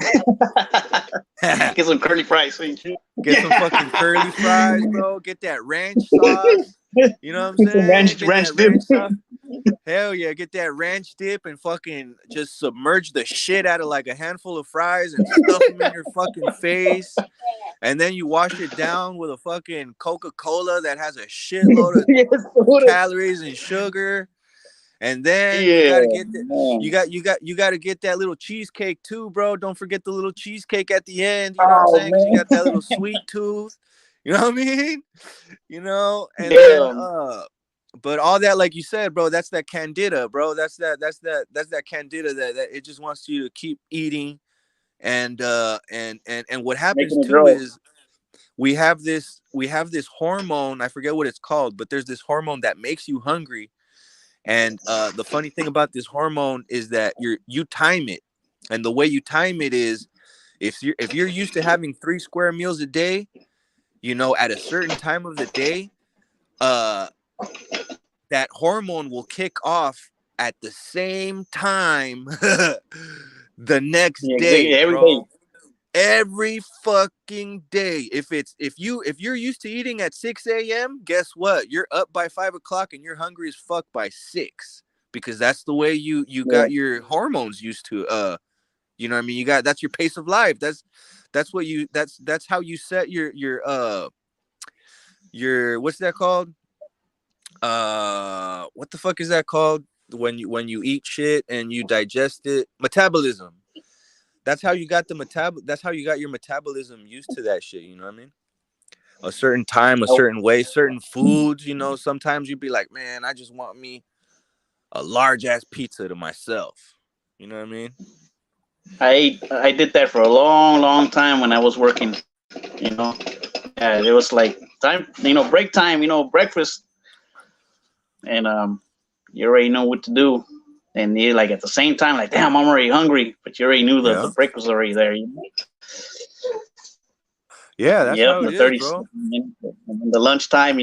Speaker 2: Get some curly fries.
Speaker 3: Get some fucking curly fries, bro. Get that ranch sauce. You know what I'm saying?
Speaker 2: Some ranch
Speaker 3: Get that
Speaker 2: dip.
Speaker 3: ranch sauce. Hell yeah, get that ranch dip and fucking just submerge the shit out of like a handful of fries and stuff them in your fucking face. And then you wash it down with a fucking Coca-Cola that has a shitload of
Speaker 2: Yes,
Speaker 3: calories and sugar. And then you
Speaker 2: yeah,
Speaker 3: gotta get
Speaker 2: man.
Speaker 3: you gotta get that little cheesecake too, bro. Don't forget the little cheesecake at the end. You know what I'm
Speaker 2: Oh
Speaker 3: saying? Because you
Speaker 2: man,
Speaker 3: got that little sweet tooth. You know what I mean? You know, and then
Speaker 2: damn.
Speaker 3: but all that, like you said, bro, that's that candida, bro. That's that candida that it just wants you to keep eating. And what happens
Speaker 2: Making it
Speaker 3: too
Speaker 2: grow.
Speaker 3: is we have this hormone, I forget what it's called, but there's this hormone that makes you hungry. And the funny thing about this hormone is that you time it. And the way you time it is, if you're used to having 3 square meals a day, you know, at a certain time of the day, that hormone will kick off at the same time the next
Speaker 2: Yeah,
Speaker 3: day,
Speaker 2: every day.
Speaker 3: bro. Every fucking day. If you're used to eating at 6 a.m., guess what? You're up by 5 o'clock and you're hungry as fuck by 6, because that's the way you
Speaker 2: Yeah.
Speaker 3: got your hormones used to. You know what I mean? That's your pace of life. That's what you that's how you set your what's that called? What the fuck is that called? When you eat shit and you digest it, metabolism. That's how you got that's how you got your metabolism used to that shit, you know what I mean? A certain time, a
Speaker 2: Oh,
Speaker 3: certain way, certain foods, you know. Sometimes you'd be like, man, I just want me a large ass pizza to myself. You know what I mean?
Speaker 2: I did that for a long time when I was working. You know, yeah, it was like time. Break time. Breakfast, and you already know what to do. And you like at the same time, like, damn, I'm already hungry, but you already knew the
Speaker 3: Yeah.
Speaker 2: break was already there.
Speaker 3: Yeah, that's
Speaker 2: Yep,
Speaker 3: how it
Speaker 2: the
Speaker 3: is,
Speaker 2: 30.
Speaker 3: bro.
Speaker 2: And the lunchtime,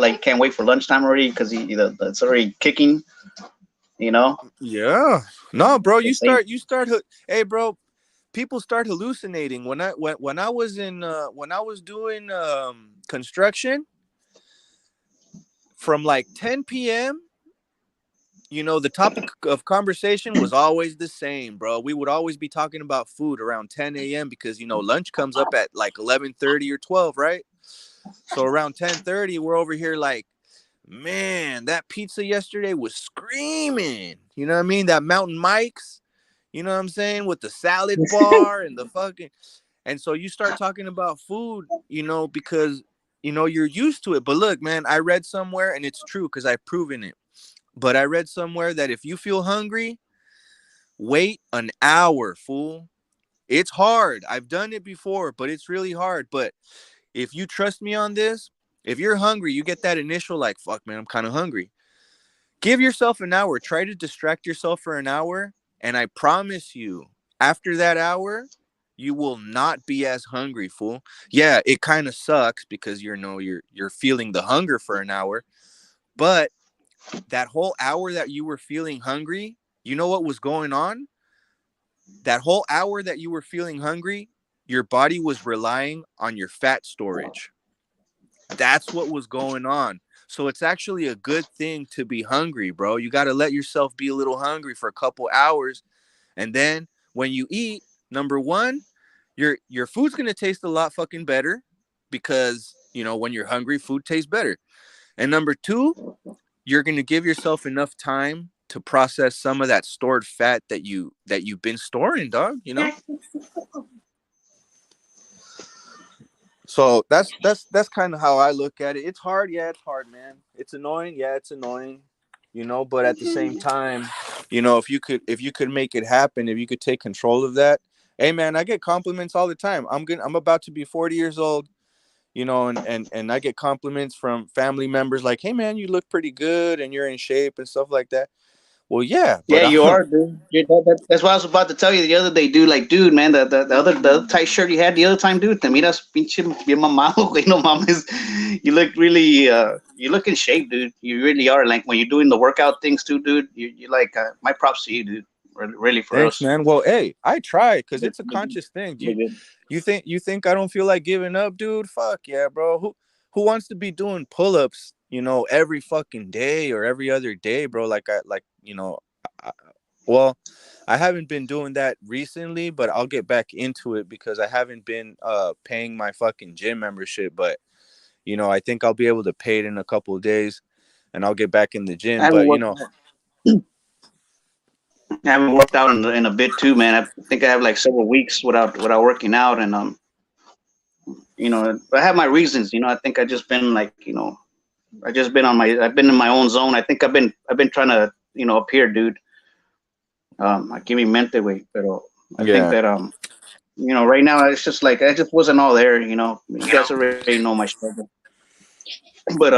Speaker 2: like can't wait for lunchtime already because it's already kicking. You know,
Speaker 3: Yeah. No, bro,
Speaker 2: the same.
Speaker 3: hey bro, people start hallucinating. When I was in when I was doing construction from like 10 p.m., you know, the topic of conversation was always the same, bro. We would always be talking about food around 10 a.m. because, you know, lunch comes up at like 11:30 or 12, right? So around 10:30, we're over here like, man, that pizza yesterday was screaming. You know what I mean? That Mountain Mike's, you know what I'm saying? With the salad bar and the fucking. And so you start talking about food, you know, because, you know, you're used to it. But look, man, I read somewhere, and it's true because I've proven it. But I read somewhere that if you feel hungry, wait an hour, fool. It's hard. I've done it before, but it's really hard. But if you trust me on this, if you're hungry, you get that initial like, fuck, man, I'm kind of hungry. Give yourself an hour. Try to distract yourself for an hour. And I promise you, after that hour, you will not be as hungry, fool. Yeah, it kind of sucks because you're feeling the hunger for an hour. But that whole hour that you were feeling hungry, you know what was going on? That whole hour that you were feeling hungry, your body was relying on your fat storage. That's what was going on. So it's actually a good thing to be hungry, bro. You got to let yourself be a little hungry for a couple hours. And then when you eat, number one, your food's going to taste a lot fucking better because, you know, when you're hungry, food tastes better. And number two, you're going to give yourself enough time to process some of that stored fat that you've been storing, dog, you know? So that's kind of how I look at it. It's hard, yeah, it's hard, man. It's annoying, yeah, it's annoying. you know, but at the same time, you know, if you could make it happen, if you could take control of that. Hey man, I get compliments all the time. I'm about to be 40 years old, you know, and I get compliments from family members like, "Hey man, you look pretty good and you're in shape and stuff like that." Well, yeah,
Speaker 2: Yeah,
Speaker 3: but
Speaker 2: you are, dude. That's what I was about to tell you the other day, dude. Like, dude, man, the other tight shirt you had the other time, dude. Te miras pinche bien mamado, güey. No mames. You look really, you look in shape, dude. You really are. Like when you're doing the workout things too, dude. You like, my props to you, dude. Really for
Speaker 3: thanks,
Speaker 2: us.
Speaker 3: man. Well, hey, I try because
Speaker 2: Look
Speaker 3: it's a
Speaker 2: good.
Speaker 3: conscious thing.
Speaker 2: Look good.
Speaker 3: You think I don't feel like giving up, dude? Fuck yeah, bro. Who wants to be doing pull-ups, you know, every fucking day or every other day, bro? You know, I, well, I haven't been doing that recently, but I'll get back into it because I haven't been paying my fucking gym membership, but you know, I think I'll be able to pay it in a couple of days and I'll get back in the
Speaker 2: I
Speaker 3: gym,
Speaker 2: haven't
Speaker 3: but you
Speaker 2: worked
Speaker 3: know,
Speaker 2: out. I haven't worked out in a bit too, man. I think I have like several weeks without working out, and you know, I have my reasons. You know, I think I just been like, you know, I've been in my own zone. I think I've been trying to, you know, appear, dude. Aquí mi mente, güey. Pero I think
Speaker 3: yeah.
Speaker 2: that you know, right now it's just like I just wasn't all there. You know, you guys already know my struggle. But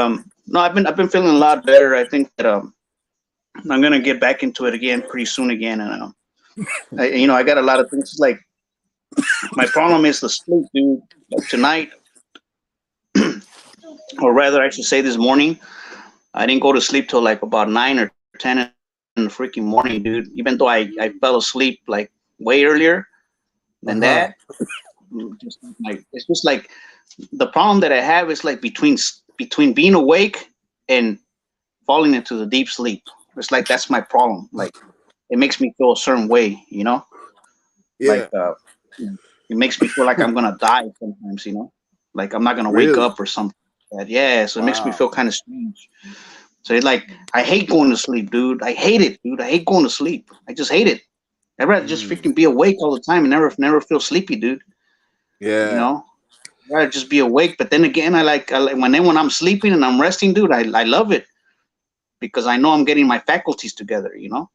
Speaker 2: no, I've been feeling a lot better. I think that I'm gonna get back into it again pretty soon again, and you know, I got a lot of things. Like my problem is the sleep, dude. Like tonight, or rather, I should say this morning, I didn't go to sleep till like about 9 or 10 in the freaking morning, dude. Even though I fell asleep like way earlier than
Speaker 3: Uh-huh.
Speaker 2: that. Just like it's just like the problem that I have is like between being awake and falling into the deep sleep. It's like that's my problem. Like it makes me feel a certain way, you know.
Speaker 3: Yeah.
Speaker 2: Like it makes me feel like I'm gonna die sometimes, you know. Like I'm not gonna wake
Speaker 3: Really?
Speaker 2: up or something. Like that. Yeah, so it makes me
Speaker 3: Wow.
Speaker 2: feel kind of strange. So it's like I hate going to sleep, dude. I hate it, dude. I hate going to sleep. I just hate it. I'd rather just
Speaker 3: Mm.
Speaker 2: freaking be awake all the time and never feel sleepy, dude. You
Speaker 3: Yeah.
Speaker 2: know, I'd rather just be awake. But then again, I like when I'm sleeping and I'm resting, dude. I love it because I know I'm getting my faculties together. You know,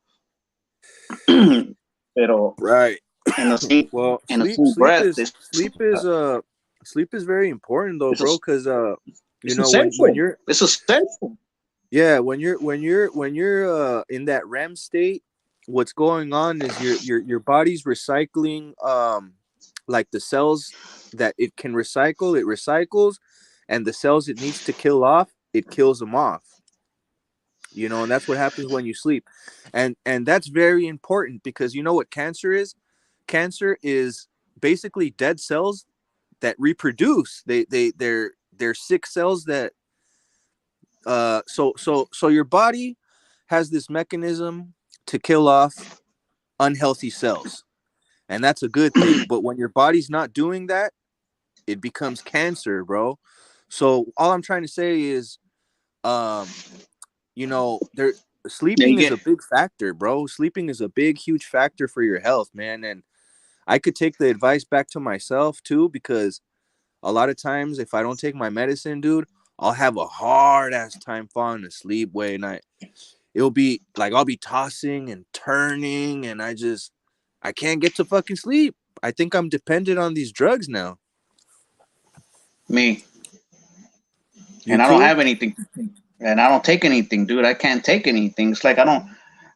Speaker 2: pero
Speaker 3: Right.
Speaker 2: in the same
Speaker 3: Well,
Speaker 2: in the same breath,
Speaker 3: sleep is very important though, bro,
Speaker 2: it's
Speaker 3: cuz you
Speaker 2: it's
Speaker 3: know when
Speaker 2: essential.
Speaker 3: you're
Speaker 2: It's essential.
Speaker 3: yeah, when you're in that REM state, what's going on is your body's recycling like the cells that it can recycle, it recycles, and the cells it needs to kill off, it kills them off. You know, and that's what happens when you sleep. And that's very important because you know what cancer is? Cancer is basically dead cells that reproduce. They're sick cells that so your body has this mechanism to kill off unhealthy cells, and that's a good thing. But when your body's not doing that, it becomes cancer, bro. So all I'm trying to say is, um, you know, there
Speaker 2: Yeah, you
Speaker 3: sleeping is
Speaker 2: get
Speaker 3: a big factor, bro. Sleeping is a big, huge factor for your health, man. And I could take the advice back to myself too, because a lot of times if I don't take my medicine, dude, I'll have a hard ass time falling asleep. Way night. It'll be like I'll be tossing and turning, and I can't get to fucking sleep. I think I'm dependent on these drugs now.
Speaker 2: me,
Speaker 3: You
Speaker 2: and I don't
Speaker 3: too?
Speaker 2: have anything, and I don't take anything, dude. I can't take anything. It's like I don't.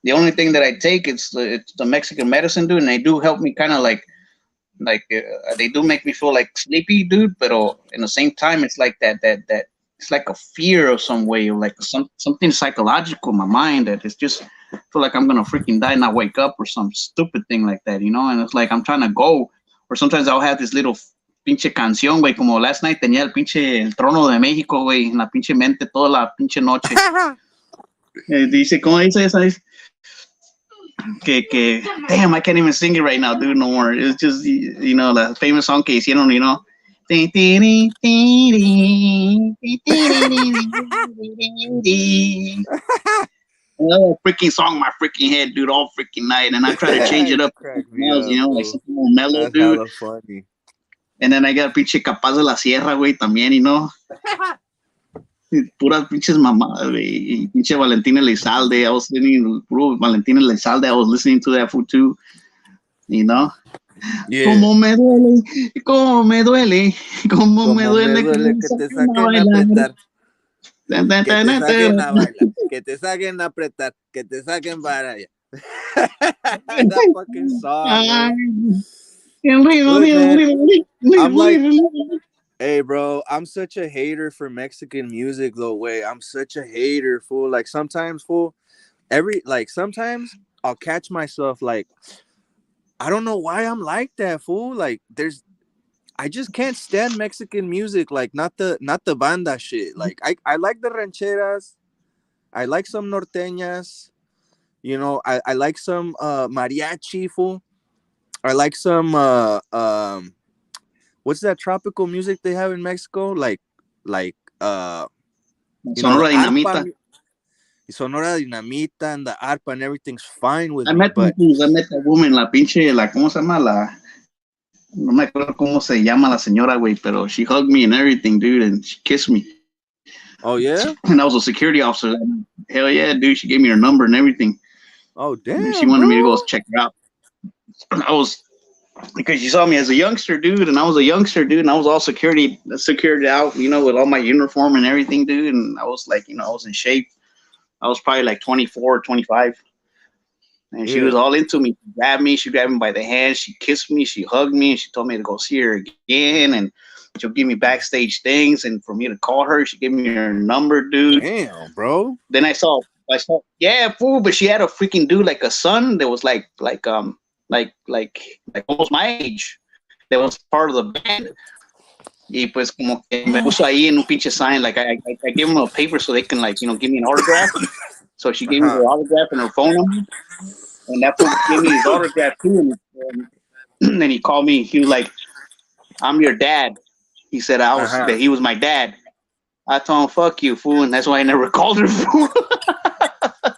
Speaker 2: The only thing that I take it's the Mexican medicine, dude, and they do help me kind of like they do make me feel like sleepy, dude. But in the same time, it's like that it's like a fear of some way, or like something psychological in my mind that it's just I feel like I'm gonna freaking die and not wake up or some stupid thing like that, you know. And it's like I'm trying to go, or sometimes I'll have this little pinche canción, güey. Como last night tenía el pinche el trono de México, güey, en la pinche mente toda la pinche noche. Dice, ¿cómo dice esa? Que damn, I can't even sing it right now, dude, no more. It's just you know the famous song que hicieron, you know. Another freaking song in my freaking head, dude, all freaking night, and I try to change it
Speaker 3: You
Speaker 2: up,
Speaker 3: crack me
Speaker 2: else, you
Speaker 3: up,
Speaker 2: know, like
Speaker 3: fool.
Speaker 2: something more mellow,
Speaker 3: That's
Speaker 2: dude.
Speaker 3: hella funny.
Speaker 2: And then I got pinche Capaz de la Sierra, güey, también, you know. Puras pinches mamadas, güey. Pinche Valentina Elizalde. I was listening to puro Valentina Elizalde. I was listening to that food too. You know?
Speaker 3: Yeah.
Speaker 2: Cómo me duele, cómo me duele, cómo me
Speaker 3: Como me
Speaker 2: duele
Speaker 3: duele que te saquen a apretar. Que te saquen a bailar. Que te saquen a apretar. Que te saquen para allá. That fucking song, man. Look, man, I'm like, hey, bro, I'm such a hater for Mexican music, though. Way, I'm such a hater, fool. Like sometimes, fool, sometimes I'll catch myself like, I don't know why I'm like that, fool. Like, I just can't stand Mexican music. Like, not the banda shit. Like, I like the rancheras. I like some norteñas. You know, I like some mariachi, fool. I like some what's that tropical music they have in Mexico? Like you know,
Speaker 2: Sonora
Speaker 3: the
Speaker 2: Dinamita.
Speaker 3: arpa, Sonora Dinamita and the arpa and everything's fine with
Speaker 2: I
Speaker 3: me.
Speaker 2: met
Speaker 3: But
Speaker 2: a woman, la pinche, la, ¿cómo se llama? No me acuerdo cómo se llama la señora, güey, pero she hugged me and everything, dude, and she kissed me.
Speaker 3: oh yeah,
Speaker 2: And I was a security officer. Hell yeah, dude, she gave me her number and everything.
Speaker 3: oh damn,
Speaker 2: She wanted me to
Speaker 3: bro.
Speaker 2: go check her out. Because she saw me as a youngster, dude, and I was a youngster, dude, and I was all secured out, you know, with all my uniform and everything, dude, and I was like, you know, I was in shape. I was probably like 24, 25. And she was all into me. She grabbed me by the hand, she kissed me, she hugged me, and she told me to go see her again, and she'll give me backstage things, and for me to call her, she gave me her number, dude.
Speaker 3: Damn, bro.
Speaker 2: Then I saw, yeah, fool, but she had a freaking dude, like a son that was like almost my age, that was part of the band. Y pues como que me puso ahí en un pinche sign, like I gave them a paper so they can, like, you know, give me an autograph. So she gave me her autograph and her phone number, and that fool gave me his autograph too. And then he called me. He was like, "I'm your dad." He said that he was my dad. I told him, "Fuck you, fool," and that's why I never called her, fool.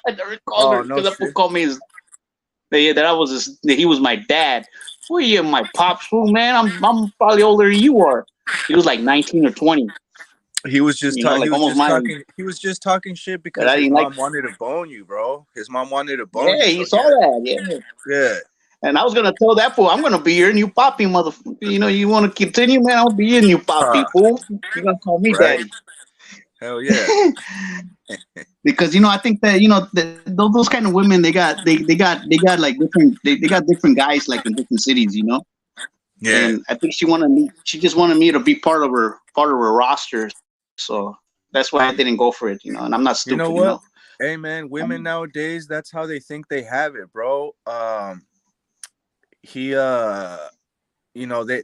Speaker 2: I never called her because that fool called me that he was my dad. Well, you my pops, fool, man. I'm probably older than you are. He was like 19 or 20.
Speaker 3: He was just talking. He was just talking shit because his mom wanted to bone you, bro. His mom wanted to bone you.
Speaker 2: Yeah, he saw that. Yeah. And I was gonna tell that fool, I'm gonna be your new poppy, motherfucker. You know, you want to continue, man? I'll be your new poppy, fool. You're gonna call me daddy.
Speaker 3: Hell yeah.
Speaker 2: Because, you know, I think that, you know, those kind of women, they got like different, they got different guys, like in different cities, you know.
Speaker 3: Yeah.
Speaker 2: And I think she just wanted me to be part of her roster. So that's why I didn't go for it, you know. And I'm not stupid,
Speaker 3: you know what? Hey man, women nowadays, that's how they think they have it, bro. You know, they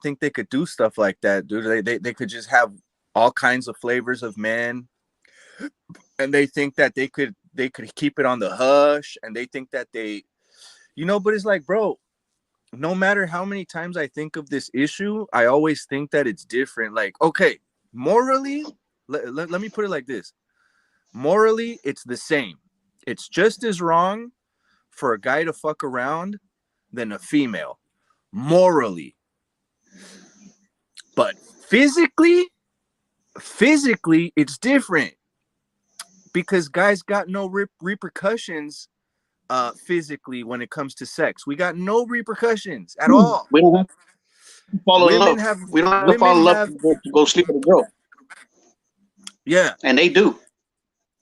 Speaker 3: think they could do stuff like that, dude. They could just have all kinds of flavors of men, and they think that they could keep it on the hush, and they think that they, you know, but it's like, bro, no matter how many times I think of this issue, I always think that it's different. Like, okay, morally, let me put it like this. Morally, it's the same. It's just as wrong for a guy to fuck around than a female. Morally. But physically, it's different. Because guys got no repercussions physically when it comes to sex. We got no repercussions at all.
Speaker 2: We don't have to fall in love. We don't have to fall in love to go sleep with a girl.
Speaker 3: Yeah.
Speaker 2: And they do.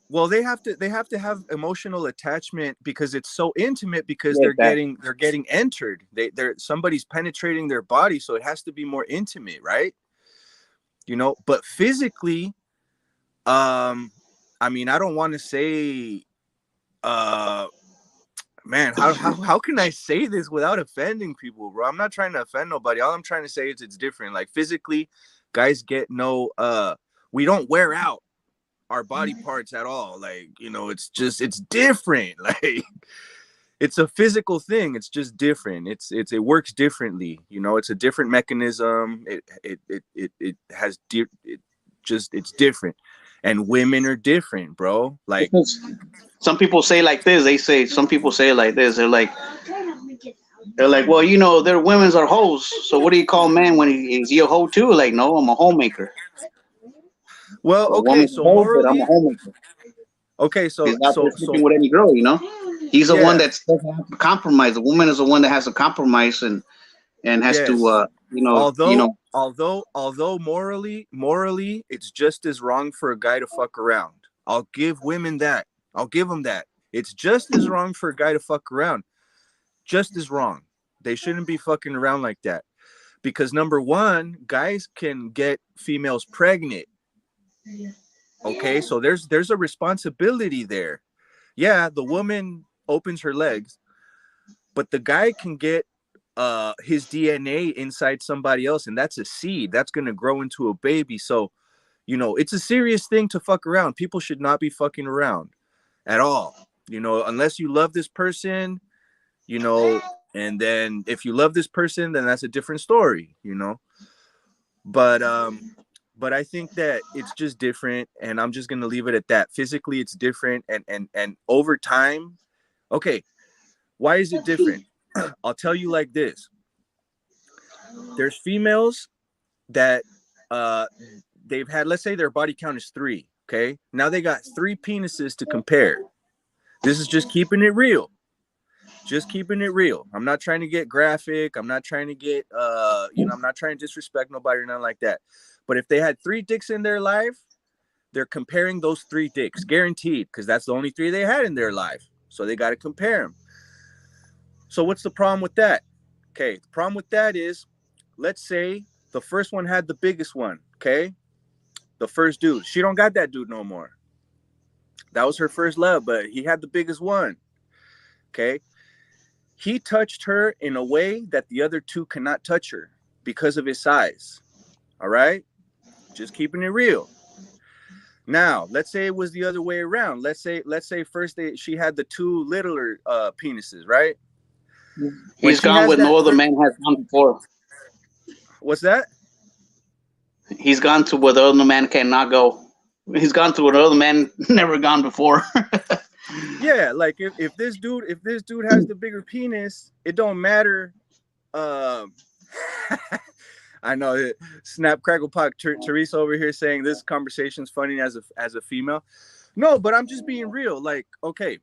Speaker 3: Well, they have to have emotional attachment because it's so intimate, because they're getting entered. They're somebody's penetrating their body, so it has to be more intimate, right? You know, but physically, I mean, I don't want to say man, how can I say this without offending people, bro? I'm not trying to offend nobody. All I'm trying to say is it's different. Like physically, guys get no we don't wear out our body parts at all. Like, you know, it's different. Like, it's a physical thing. It's just different. It works differently. You know, it's a different mechanism. It has it's different. And women are different, bro. Like,
Speaker 2: some people say like this. Some people say like this. They're like, well, you know, their women's are hoes. So what do you call a man when is he a hoe too? Like, no, I'm a homemaker.
Speaker 3: Well,
Speaker 2: A
Speaker 3: okay,
Speaker 2: woman's a
Speaker 3: so
Speaker 2: hoe, but I'm a
Speaker 3: morally,
Speaker 2: homemaker.
Speaker 3: okay,
Speaker 2: He's out there
Speaker 3: so
Speaker 2: sleeping with any girl, you know. He's the one
Speaker 3: yeah,
Speaker 2: that's doesn't have to compromise. The woman is the one that has to compromise and has to,
Speaker 3: yes.
Speaker 2: you
Speaker 3: Although
Speaker 2: know.
Speaker 3: although morally it's just as wrong for a guy to fuck around. I'll give women that. I'll give them that. It's just as wrong for a guy to fuck around. Just as wrong. They shouldn't be fucking around like that. Because number one, guys can get females pregnant. Okay, so there's a responsibility there. Yeah, the woman opens her legs, but the guy can get his DNA inside somebody else, and that's a seed that's gonna grow into a baby. So, it's a serious thing to fuck around. People should not be fucking around at all. Unless you love this person, and then if you love this person, then that's a different story. But I think that it's just different, and I'm just gonna leave it at that. Physically, it's different, and over time, okay, why is it different? I'll tell you like this. There's females that they've had, let's say their body count is 3. Okay, now they got 3 penises to compare. This is just keeping it real. Just keeping it real. I'm not trying to get graphic. I'm not trying to get I'm not trying to disrespect nobody or nothing like that. But if they had 3 dicks in their life, they're comparing those 3 dicks, guaranteed, because that's the only 3 they had in their life. So they got to compare them. So what's the problem with that? Okay, the problem with that is, let's say the first one had the biggest one. Okay, the first dude, she don't got that dude no more. That was her first love, but he had the biggest one. Okay, he touched her in a way that the other 2 cannot touch her because of his size. All right, just keeping it real. Now, let's say it was the other way around. Let's say first she had the 2 littler penises, right?
Speaker 2: He's gone with no other man has gone before.
Speaker 3: What's that?
Speaker 2: He's gone to where the other man cannot go. He's gone to where the other man never gone before.
Speaker 3: Yeah, like if this dude has the bigger penis, it don't matter. I know it. Snap Crackle Pop. Teresa over here saying this conversation's funny as a female. No, but I'm just being real. Like, okay,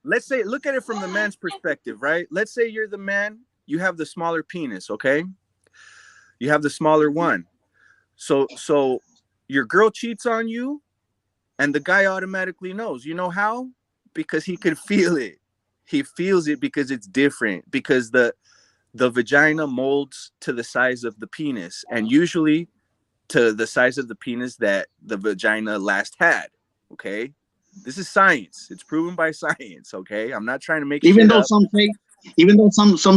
Speaker 3: let's say, look at it from the man's perspective, right? Let's say you're the man, you have the smaller penis, okay? You have the smaller one. So your girl cheats on you, and the guy automatically knows. You know how? Because he can feel it. He feels it because it's different. Because the vagina molds to the size of the penis, and usually to the size of the penis that the vagina last had. Okay, this is science. It's proven by science. Okay, I'm not trying to make
Speaker 2: even
Speaker 3: shit
Speaker 2: though
Speaker 3: up.
Speaker 2: some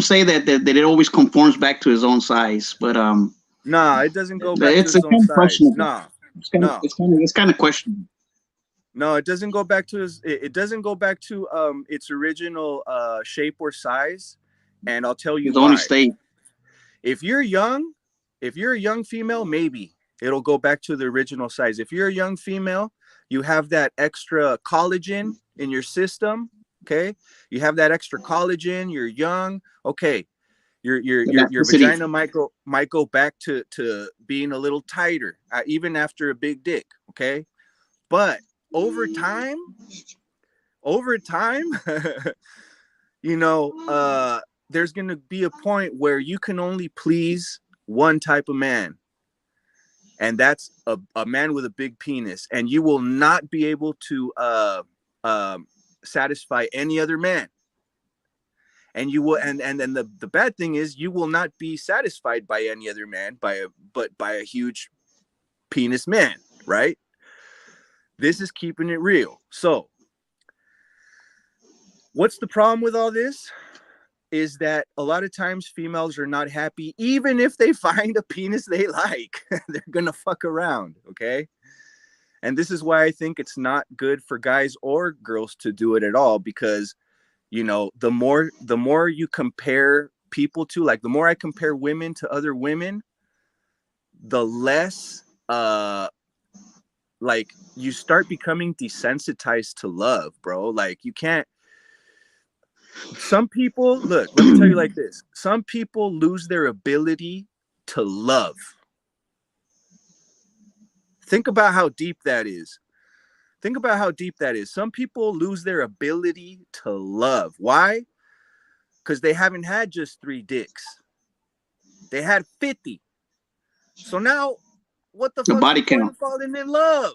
Speaker 2: say that it always conforms back to his own size, but
Speaker 3: nah, it doesn't go back to his own size. Nah,
Speaker 2: it's kind of questionable.
Speaker 3: No, it doesn't go back to it doesn't go back to its original shape or size. And I'll tell you
Speaker 2: It's
Speaker 3: why.
Speaker 2: only state.
Speaker 3: If you're a young female, maybe it'll go back to the original size. If you're a young female, you have that extra collagen in your system. Okay, you have that extra collagen. You're young. Okay, your vagina might go back to being a little tighter, even after a big dick. Okay, but over time, there's going to be a point where you can only please one type of man. And that's a man with a big penis. And you will not be able to satisfy any other man. And you will, and then the bad thing is, you will not be satisfied by any other man, but by a huge penis man, right? This is keeping it real. So what's the problem with all this? Is that a lot of times females are not happy, even if they find a penis they like. They're gonna fuck around, okay? And this is why I think it's not good for guys or girls to do it at all, because the more you compare people to, like, the more I compare women to other women, the less like you start becoming desensitized to love, bro. Like, you can't. Some people, look, let me tell you like this. Some people lose their ability to love. Think about how deep that is. Think about how deep that is. Some people lose their ability to love. Why? Because they haven't had just 3 dicks. They had 50. So now, what the fuck's the point of falling in love?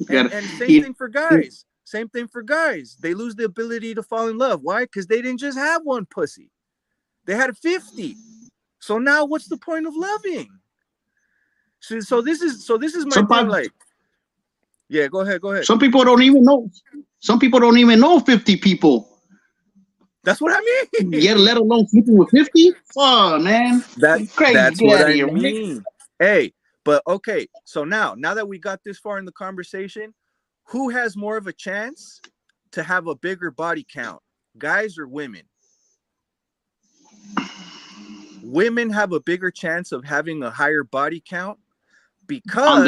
Speaker 3: And same thing for guys. Same thing for guys. They lose the ability to fall in love. Why? Because they didn't just have one pussy. They had 50. So now, what's the point of loving? So this is my thing. Like, yeah, go ahead.
Speaker 2: Some people don't even know. Some people don't even know 50 people.
Speaker 3: That's what I mean.
Speaker 2: Yeah, let alone sleeping with 50. Oh man,
Speaker 3: that's crazy. That's what I mean. Hey, but okay. So now that we got this far in the conversation, who has more of a chance to have a bigger body count, guys or women? Women have a bigger chance of having a higher body count because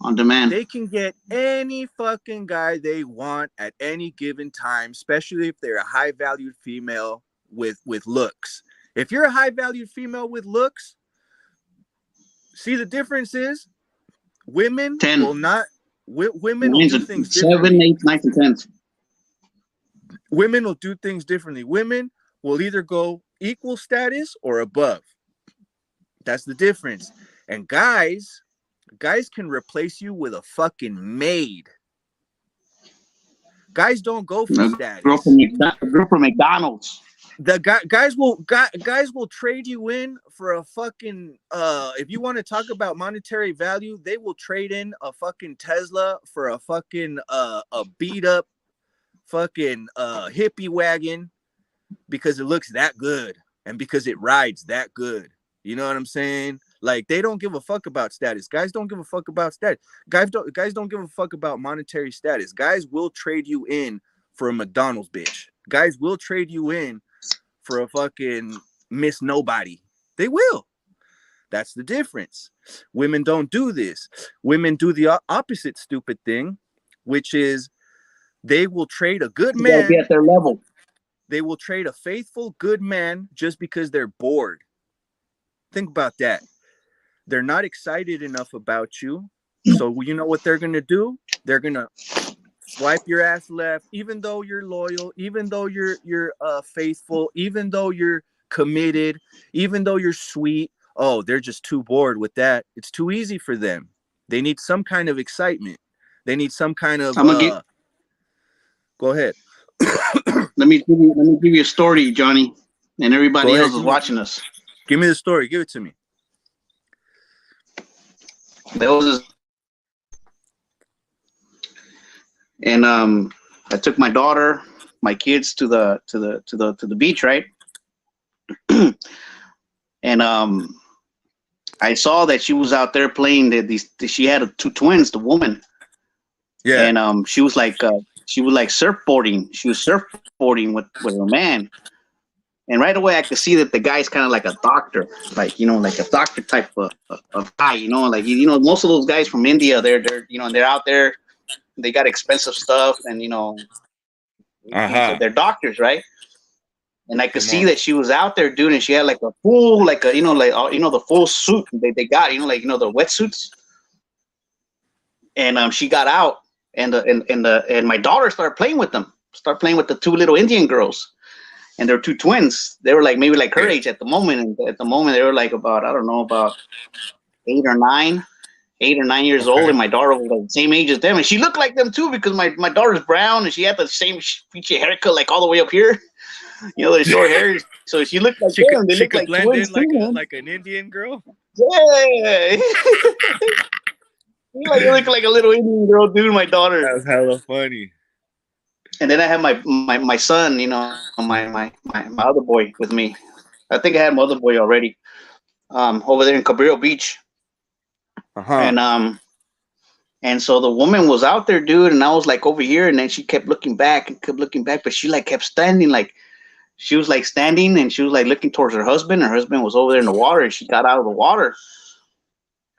Speaker 3: on demand. They can get any fucking guy they want at any given time, especially if they're a high-valued female with looks. If you're a high-valued female with looks, see, the difference is women 10. Will not. Women will do things differently.
Speaker 2: 7, 8, 9 to 10.
Speaker 3: Women will do things differently. Women will either go equal status or above. That's the difference. And guys can replace you with a fucking maid. Guys don't go for status.
Speaker 2: Girl from McDonald's.
Speaker 3: The guys will trade you in for a fucking if you want to talk about monetary value, they will trade in a fucking Tesla for a fucking a beat up fucking hippie wagon because it looks that good and because it rides that good. You know what I'm saying? Like, they don't give a fuck about status. Guys don't give a fuck about status. Guys don't give a fuck about monetary status. Guys will trade you in for a McDonald's bitch. Guys will trade you in for a fucking Miss Nobody. They will. That's the difference. Women don't do this. Women do the opposite stupid thing, which is they will trade a good man.
Speaker 2: Be at their level.
Speaker 3: They will trade a faithful, good man just because they're bored. Think about that. They're not excited enough about you. So you know what they're going to do? They're going to swipe your ass left, even though you're loyal, even though you're faithful, even though you're committed, even though you're sweet. Oh, they're just too bored with that. It's too easy for them. They need some kind of excitement. They need some kind of go ahead.
Speaker 2: Let me give you a story, Johnny, and everybody else is watching us.
Speaker 3: Give me the story. Give it to me.
Speaker 2: There was this, and I took my daughter, my kids to the beach, right? And I saw that she was out there playing she had 2 twins, the woman. Yeah. And she was like surfboarding. She was surfboarding with her man. And right away, I could see that the guy's kind of like a doctor, like a doctor type of guy, like most of those guys from India, they're out there, they got expensive stuff, and they're doctors, right? And I could see that she was out there, dude, and she had like a full, the full suit they got, the wetsuits, and she got out, and my daughter started playing with them, the 2 little Indian girls. And they're 2 twins. They were maybe her age at the moment. And at the moment, they were about 8 or 9 years old. And my daughter was the same age as them. And she looked like them too, because my daughter's brown and she had the same feature haircut, all the way up here. The short hair. So she looked like them. They looked like blend twins
Speaker 3: in like an Indian girl.
Speaker 2: Yeah. You look like a little Indian girl, dude. My daughter.
Speaker 3: That was hella funny.
Speaker 2: And then I had my son, my other boy with me. I think I had my other boy already, over there in Cabrillo Beach. And so the woman was out there, dude, and I was over here, and then she kept looking back, but she kept standing, she was standing, and she was looking towards her husband. Her husband was over there in the water, and she got out of the water.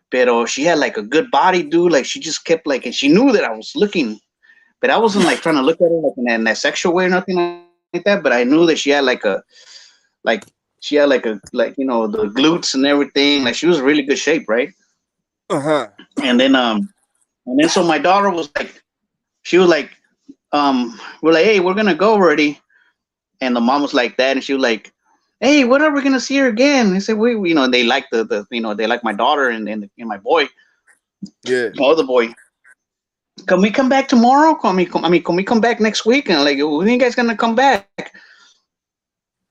Speaker 2: But she had a good body, dude. She just kept and she knew that I was looking. But I wasn't trying to look at her in that sexual way or nothing like that. But I knew that she had the glutes and everything. She was in really good shape, right? And then so my daughter was like, she was like, we're like, hey, we're gonna go already. And the mom was like that, and she was like, hey, when are we gonna see her again? I said, we they like the they like my daughter and my boy,
Speaker 3: Yeah.
Speaker 2: my other boy. Can we come back tomorrow? Can we come back next week? And like, when are you guys gonna come back?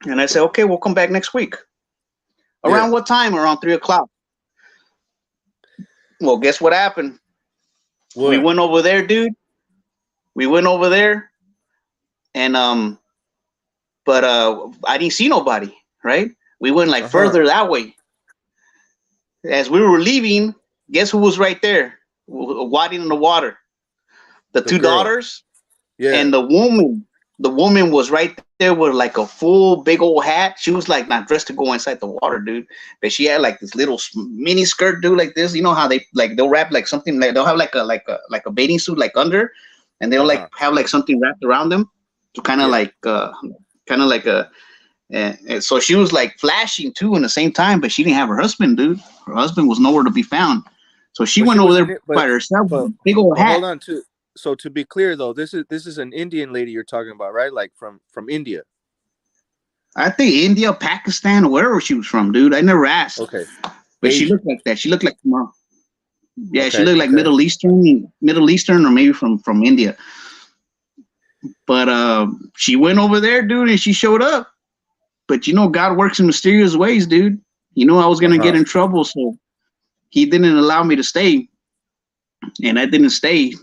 Speaker 2: And I said, okay, we'll come back next week. Around what time? Around 3:00. Well, guess what happened?
Speaker 3: What?
Speaker 2: We went over there, dude. We went over there, and but I didn't see nobody. Right? We went like further that way. As we were leaving, guess who was right there, wading in the water? The two
Speaker 3: girl.
Speaker 2: daughters,
Speaker 3: Yeah.
Speaker 2: and the woman. The woman was right there with like a full big old hat. She was like not dressed to go inside the water, dude. But she had like this little mini skirt, dude, like this. You know how they'll wrap like something, like they'll have like a bathing suit like under, and they'll like have like something wrapped around them to kind of like a. And so she was like flashing too in the same time, but she didn't have her husband, dude. Her husband was nowhere to be found. So she went over there by herself with a big old hat.
Speaker 3: Hold on, so to be clear though, this is an Indian lady you're talking about, right? Like from India.
Speaker 2: I think India, Pakistan, wherever she was from, dude. I never asked.
Speaker 3: Okay.
Speaker 2: But
Speaker 3: Asian.
Speaker 2: she looked like that. She looked like tomorrow. Yeah,
Speaker 3: Okay,
Speaker 2: she looked like Middle Eastern, or maybe from India. But she went over there, dude, and she showed up. But God works in mysterious ways, dude. I was gonna get in trouble, so he didn't allow me to stay, and I didn't stay.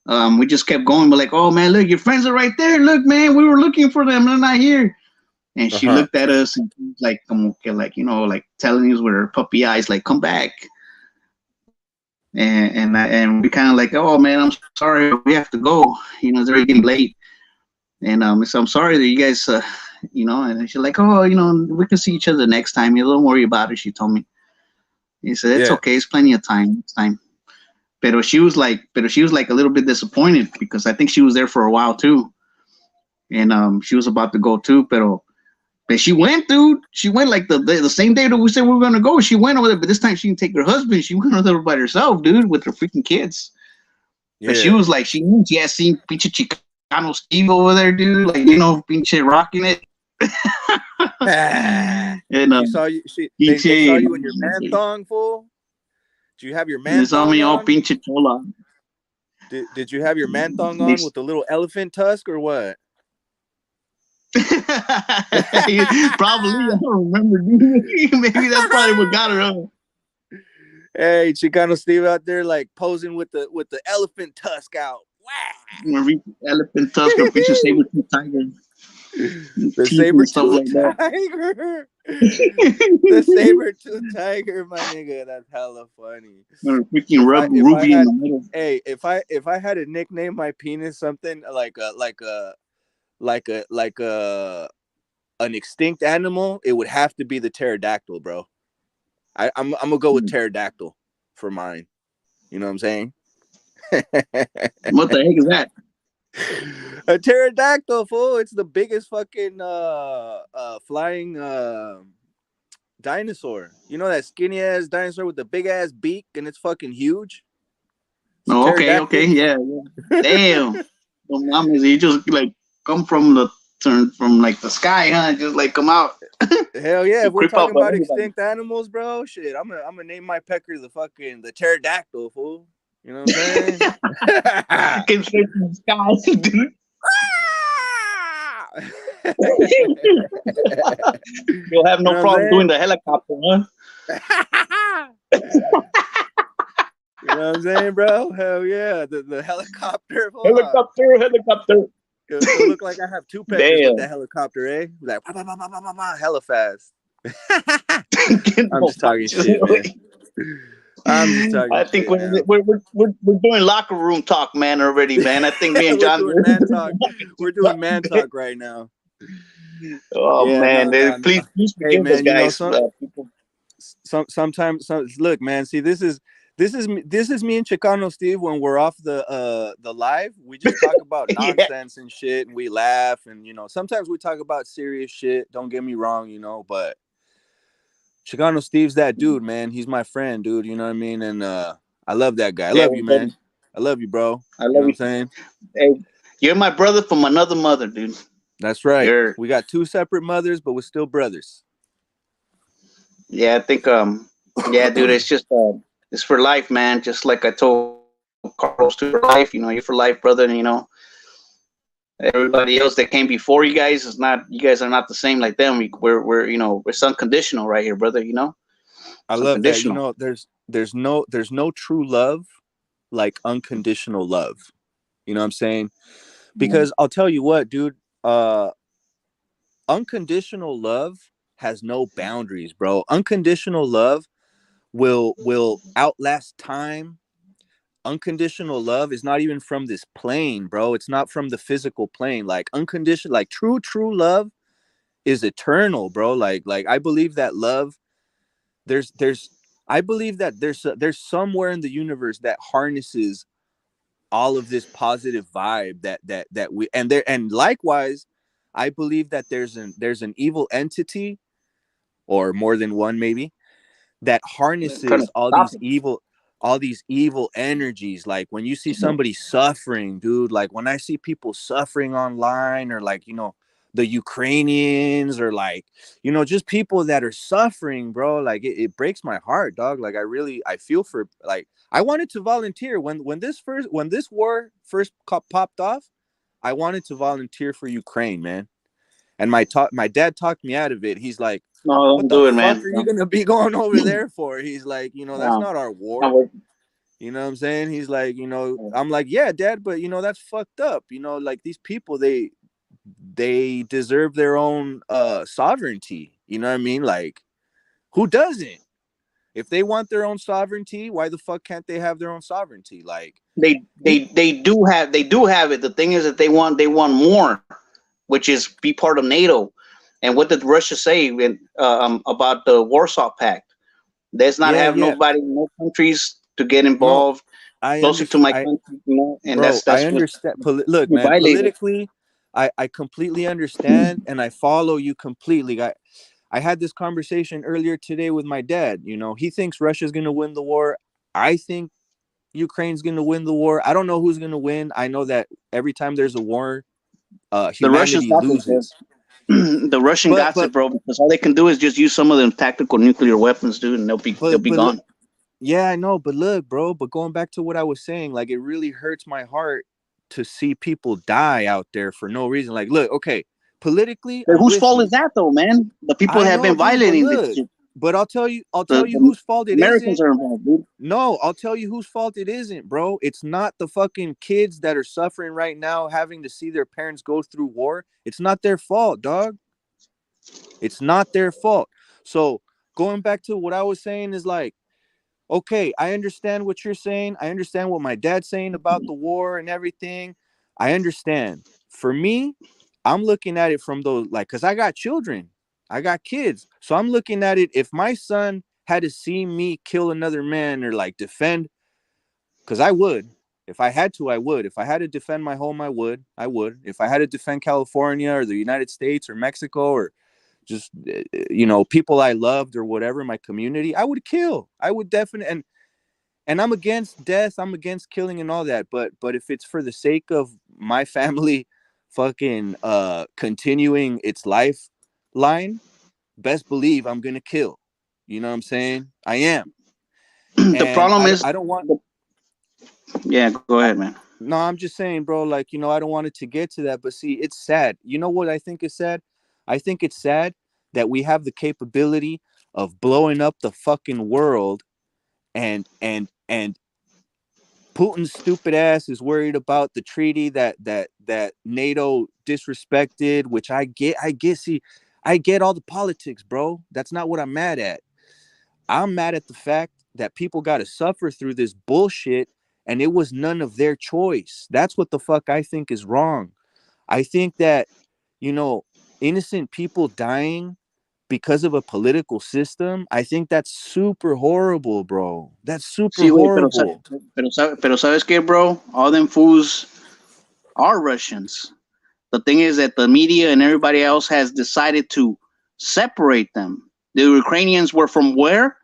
Speaker 2: We just kept going, but like, oh man, look, your friends are right there. Look, man, we were looking for them, they're not here. And she looked at us and like, like telling us with her puppy eyes, like, come back. And we kind of like, oh man, I'm sorry, we have to go. It's already getting late. And so I'm sorry that you guys, and she's like, oh, we can see each other next time. Don't worry about it. She told me. He said, it's okay. It's plenty of time next time. But she was like a little bit disappointed because I think she was there for a while too. And she was about to go too, but she went, dude. She went like the same day that we said we were gonna go. She went over there, but this time she didn't take her husband. She went over there by herself, dude, with her freaking kids. Yeah. But she was like, she had seen pinche Chicano Steve over there, dude. Like, pinche rocking it.
Speaker 3: And they saw you in your man thong, fool. Did you have your man thong? They saw me all
Speaker 2: pinche chola.
Speaker 3: Did you have your man thong on with the little elephant tusk or what?
Speaker 2: Probably, I don't remember. Maybe that's probably what got her on.
Speaker 3: Hey, Chicano Steve out there like posing with the elephant tusk out.
Speaker 2: Wow. Elephant tusk or piece of saber-tooth tiger.
Speaker 3: The saber-tooth tiger. The saber-tooth tiger, my nigga. That's hella funny.
Speaker 2: Freaking rub Ruby in the middle.
Speaker 3: Hey, if I had to nickname my penis something like an extinct animal, it would have to be the pterodactyl, bro. I'm gonna go with pterodactyl for mine. You know what I'm saying?
Speaker 2: What the heck is that?
Speaker 3: A pterodactyl, fool. It's the biggest fucking flying dinosaur. You know that skinny ass dinosaur with the big ass beak and it's fucking huge?
Speaker 2: Oh, okay, yeah. Damn. You just like come from like the sky, huh? Just like come out.
Speaker 3: Hell yeah! If we're talking about extinct animals, bro, shit, I'm gonna name my pecker the pterodactyl, fool. You know what I'm saying?
Speaker 2: Came straight from the sky, dude. You'll have no problem doing the helicopter, huh?
Speaker 3: You know what I'm saying, bro? Hell yeah, the helicopter.
Speaker 2: Helicopter.
Speaker 3: It'll look like I have two peckers with that helicopter, eh? Like hella fast. I'm just talking shit, man. I'm just talking.
Speaker 2: I think we're doing locker room talk, man. Already, man. I think me and John
Speaker 3: we're doing man talk right now.
Speaker 2: Oh yeah, man, please forgive us, guys.
Speaker 3: Sometimes look, man. See, this is me and Chicano Steve when we're off the live. We just talk about nonsense and shit, and we laugh, and sometimes we talk about serious shit. Don't get me wrong, but Chicano Steve's that dude, man. He's my friend, dude. You know what I mean? And I love that guy. I
Speaker 2: Yeah,
Speaker 3: love you, man. I love you, bro.
Speaker 2: I
Speaker 3: You know
Speaker 2: love
Speaker 3: what I'm
Speaker 2: you.
Speaker 3: saying?
Speaker 2: Hey, you're my brother from another mother, dude.
Speaker 3: That's right.
Speaker 2: You're,
Speaker 3: We got two separate mothers, but we're still brothers.
Speaker 2: yeah, I think yeah, dude, it's just it's for life, man. Just like I told Carlos, to for life. You know, you're for life, brother. And you know, everybody else that came before you guys is not. You guys are not the same like them. We're you know, it's unconditional right here, brother. You know,
Speaker 3: I
Speaker 2: it's
Speaker 3: love that. You
Speaker 2: unconditional.
Speaker 3: know, there's no true love like unconditional love. You know what I'm saying? Because I'll tell you what, dude, unconditional love has no boundaries, bro. Unconditional love will outlast time. Unconditional love is not even from this plane, bro. It's not from the physical plane. Like unconditional, like true love is eternal, bro. Like I believe that love, there's I believe that there's somewhere in the universe that harnesses all of this positive vibe that we, and there, and likewise I believe that there's an evil entity, or more than one maybe, that
Speaker 2: Kind
Speaker 3: harnesses
Speaker 2: of stop it.
Speaker 3: all these evil energies. Like when you see somebody suffering, dude, like when I see people suffering online, or like, you know, the Ukrainians, or like, you know, just people that are suffering, bro, like it breaks my heart, dog. Like I feel for, like, I wanted to volunteer when this war first popped off. I wanted to volunteer for Ukraine, man. And my dad talked me out of it. He's like,
Speaker 2: No,
Speaker 3: what
Speaker 2: don't
Speaker 3: the
Speaker 2: do it,
Speaker 3: fuck
Speaker 2: man.
Speaker 3: are you gonna be going over there for? He's like, you know, that's
Speaker 2: No,
Speaker 3: not our
Speaker 2: not
Speaker 3: war.
Speaker 2: worth
Speaker 3: You know what I'm saying? He's like, you know,
Speaker 2: it.
Speaker 3: I'm like, yeah, dad, but you know, that's fucked up. You know, like these people, they deserve their own sovereignty. You know what I mean? Like, who doesn't? If they want their own sovereignty, why the fuck can't they have their own sovereignty? Like,
Speaker 2: They do have it. The thing is that they want more, which is be part of NATO. And what did Russia say about the Warsaw Pact? Let's not
Speaker 3: yeah,
Speaker 2: have
Speaker 3: yeah,
Speaker 2: nobody, no countries to get
Speaker 3: no,
Speaker 2: involved
Speaker 3: I
Speaker 2: closer to my
Speaker 3: understand.
Speaker 2: country, you know. And
Speaker 3: Bro, I
Speaker 2: that's what
Speaker 3: understand. Look,
Speaker 2: you
Speaker 3: man,
Speaker 2: violated.
Speaker 3: politically, I completely understand, and I follow you completely. I had this conversation earlier today with my dad. You know, he thinks Russia's going to win the war. I think Ukraine's going to win the war. I don't know who's going to win. I know that every time there's a war,
Speaker 2: The Russians
Speaker 3: humanity
Speaker 2: got this, bro.
Speaker 3: loses.
Speaker 2: The Russian
Speaker 3: But
Speaker 2: got it, bro, because all they can do is just use some of them tactical nuclear weapons, dude, and they'll be
Speaker 3: but
Speaker 2: gone.
Speaker 3: yeah, I know. But look, bro. But going back to what I was saying, like it really hurts my heart to see people die out there for no reason. Like, look, okay, politically,
Speaker 2: But
Speaker 3: I'm
Speaker 2: whose
Speaker 3: with
Speaker 2: fault is
Speaker 3: you.
Speaker 2: that, though, man? The people
Speaker 3: I
Speaker 2: that have
Speaker 3: know,
Speaker 2: been
Speaker 3: dude. But
Speaker 2: violating this
Speaker 3: look,
Speaker 2: shit.
Speaker 3: but I'll tell you
Speaker 2: The
Speaker 3: whose fault it
Speaker 2: Americans
Speaker 3: isn't.
Speaker 2: are involved, dude.
Speaker 3: No, I'll tell you whose fault it isn't, bro. It's not the fucking kids that are suffering right now, having to see their parents go through war. It's not their fault, dog. It's not their fault. So going back to what I was saying is like, okay, I understand what you're saying. I understand what my dad's saying about the war and everything. I understand. For me, I'm looking at it from those, like, because I got children, I got kids. So I'm looking at it, if my son had to see me kill another man, or like defend, because I would. If I had to, I would. If I had to defend my home, I would. I would. If I had to defend California or the United States or Mexico, or just, you know, people I loved or whatever, my community, I would kill. I would definitely. And I'm against death. I'm against killing and all that. But if it's for the sake of my family fucking continuing its lifeline, best believe I'm gonna kill. You know what I'm saying? I am.
Speaker 2: The
Speaker 3: And
Speaker 2: problem is,
Speaker 3: I don't want,
Speaker 2: yeah, go ahead, man.
Speaker 3: no, I'm just saying, bro, like, you know, I don't want it to get to that. But see, it's sad. You know what I think is sad? I think it's sad that we have the capability of blowing up the fucking world, and Putin's stupid ass is worried about the treaty that NATO disrespected, which I get. See, I get all the politics, bro. That's not what I'm mad at. I'm mad at the fact that people got to suffer through this bullshit, and it was none of their choice. That's what the fuck I think is wrong. I think that, you know, innocent people dying because of a political system, I think that's super horrible, bro. That's super
Speaker 2: See, wait,
Speaker 3: horrible.
Speaker 2: pero sabes qué, bro? All them fools are Russians. The thing is that the media and everybody else has decided to separate them. The Ukrainians were from where?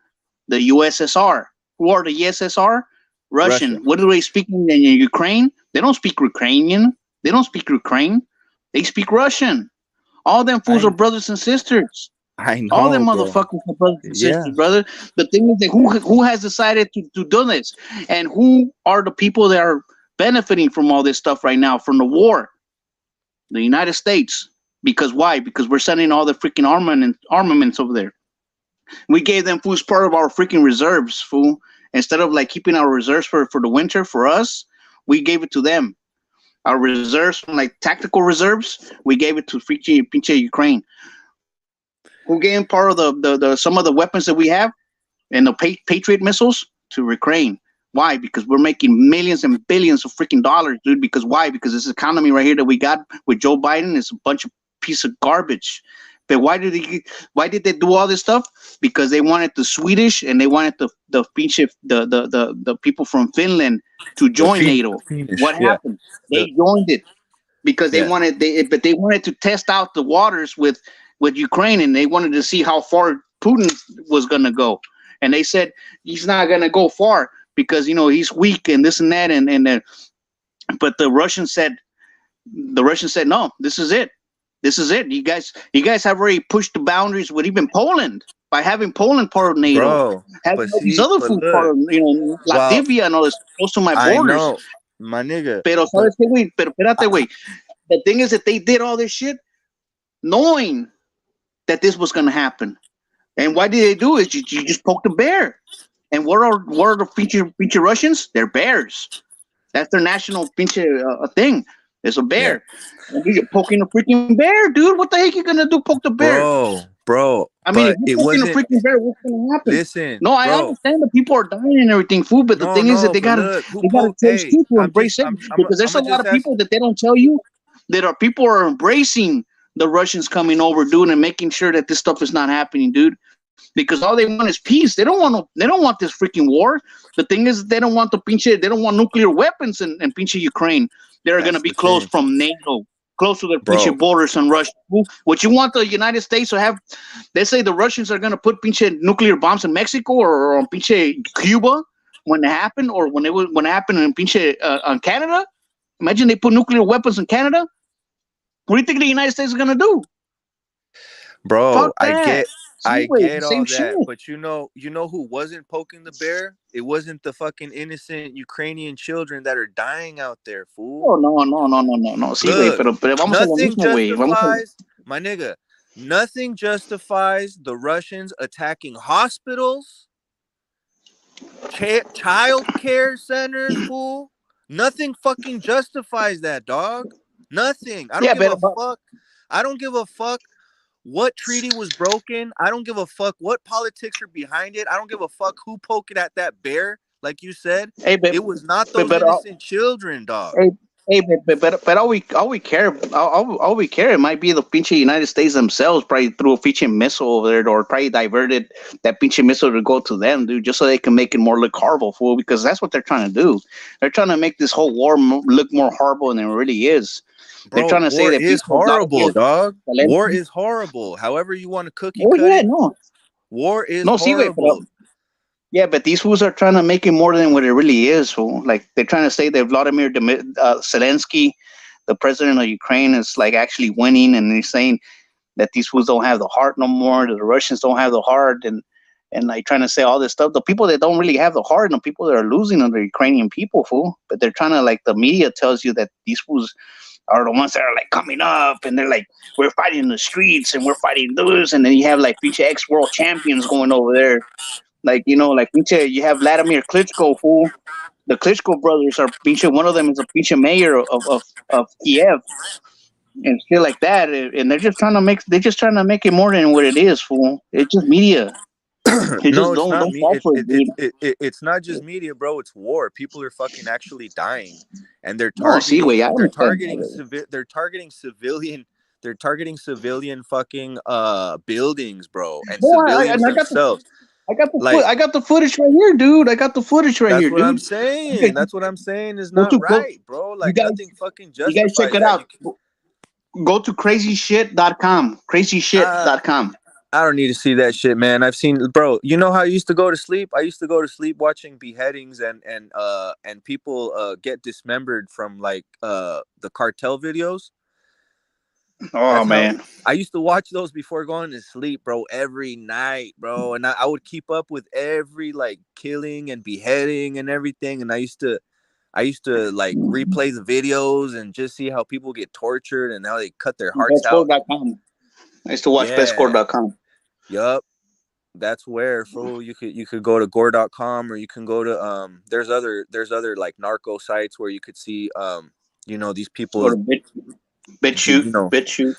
Speaker 2: The USSR. Who are the USSR? Russian.
Speaker 3: Russia.
Speaker 2: What do they speak in Ukraine? They don't speak Ukrainian. They don't speak Ukraine. They speak Russian. All them fools
Speaker 3: I-
Speaker 2: are brothers and sisters.
Speaker 3: I know,
Speaker 2: All them
Speaker 3: bro.
Speaker 2: motherfuckers are brothers and
Speaker 3: Yeah.
Speaker 2: sisters, brother. The thing is that who has decided to do this? And who are the people that are benefiting from all this stuff right now, from the war? The United States. Because why? Because we're sending all the freaking armaments over there. We gave them fools part of our freaking reserves, fool. Instead of like keeping our reserves for the winter for us, we gave it to them. Our reserves, like tactical reserves, we gave it to freaking pinche Ukraine. Who gave part of the some of the weapons that we have and the Patriot missiles to Ukraine? Why? Because we're making millions and billions of freaking dollars, dude. Because why? Because this economy right here that we got with Joe Biden is a bunch of piece of garbage. But why did they do all this stuff? Because they wanted the Swedish and they wanted the people from Finland to join NATO. What happened? They joined it because they wanted to test out the waters with Ukraine, and they wanted to see how far Putin was gonna go. And they said he's not gonna go far because he's weak and this and that but the Russians said no, this is it. This is it. You guys have already pushed the boundaries with even Poland by having Poland part of NATO.
Speaker 3: Bro,
Speaker 2: having all these other food part of Latvia and all this close to my borders.
Speaker 3: I know, my nigga.
Speaker 2: Pero sabes qué, güey? Pero espérate, güey. The thing is that they did all this shit knowing that this was gonna happen. And why did they do it? You just poked a bear. And what are the feature Russians? They're bears. That's their national thing. It's a bear. Yeah. And you're poking a freaking bear, dude. What the heck are you gonna do? Poke the bear,
Speaker 3: bro.
Speaker 2: I mean, if you're poking a freaking bear, what's gonna happen?
Speaker 3: Listen,
Speaker 2: no, I understand that people are dying and everything, food. But the thing is that they gotta teach people to embrace it because there's a lot of people that they don't tell you that people are embracing the Russians coming over, dude, and making sure that this stuff is not happening, dude. Because all they want is peace. They don't want this freaking war. The thing is, they don't want they don't want nuclear weapons in pinche Ukraine. They're going to be close from NATO, close to their pinche borders on Russia. What you want the United States to have? They say the Russians are going to put pinche nuclear bombs in Mexico or on pinche Cuba when it happened, or when it happened in pinche on Canada. Imagine they put nuclear weapons in Canada. What do you think the United States is going to do?
Speaker 3: Bro, I get all that,
Speaker 2: shit.
Speaker 3: but you know who wasn't poking the bear? It wasn't the fucking innocent Ukrainian children that are dying out there, fool.
Speaker 2: Oh, no. Sí, güey, pero vamos a lo mismo, güey.
Speaker 3: My nigga, nothing justifies the Russians attacking hospitals, child care centers, fool. Nothing fucking justifies that, dog. Nothing. I don't give a fuck. I don't give a fuck what treaty was broken. I don't give a fuck what politics are behind it. I don't give a fuck who poked it at that bear, like you said. It was not those innocent children, dog.
Speaker 2: But all we care, it might be the pinche United States themselves probably threw a pinche missile over there, or probably diverted that pinche missile to go to them, dude, just so they can make it more look horrible, fool, because that's what they're trying to do. They're trying to make this whole war look more horrible than it really is.
Speaker 3: Bro,
Speaker 2: they're trying to say that
Speaker 3: is horrible, dog. War is horrible. However you want to cookie cut it. No. War is horrible.
Speaker 2: Yeah, but these fools are trying to make it more than what it really is. Fool. Like they're trying to say that Vladimir Zelensky, the president of Ukraine, is like actually winning, and they're saying that these fools don't have the heart no more. That the Russians don't have the heart, and like trying to say all this stuff. The people that don't really have the heart, and the people that are losing are the Ukrainian people, fool. But they're trying to, like, the media tells you that these fools are the ones that are like coming up, and they're like, we're fighting in the streets and we're fighting those, and then you have like future ex-world champions going over there, like, you know, like you have Vladimir Klitschko, fool. The Klitschko brothers are one of them is a future mayor of Kiev and shit like that, and they're just trying to make it more than what it is, fool. It's just media.
Speaker 3: It's not just media, bro. It's war. People are fucking actually dying, and they're targeting civilian fucking buildings, bro, and civilians themselves.
Speaker 2: I got the footage right here, dude. That's what
Speaker 3: I'm saying. That's what I'm saying is not right, bro. Like, nothing fucking justifies.
Speaker 2: You guys check it out. Go to crazyshit.com. Crazyshit.com.
Speaker 3: I don't need to see that shit, man. I've seen, bro. You know how I used to go to sleep? I used to go to sleep watching beheadings and people get dismembered from like the cartel videos.
Speaker 2: Oh
Speaker 3: That's how
Speaker 2: man,
Speaker 3: I used to watch those before going to sleep, bro, every night, bro. And I would keep up with every like killing and beheading and everything. And I used to like replay the videos and just see how people get tortured and how they cut their hearts out.
Speaker 2: Bestscore.com. I used to watch
Speaker 3: Yeah.
Speaker 2: Bestscore.com.
Speaker 3: Yup. That's where, fool, you could go to gore.com, or you can go to there's other like narco sites where you could see you know, these
Speaker 2: Or
Speaker 3: people,
Speaker 2: BitChute,
Speaker 3: you know,
Speaker 2: BitChute.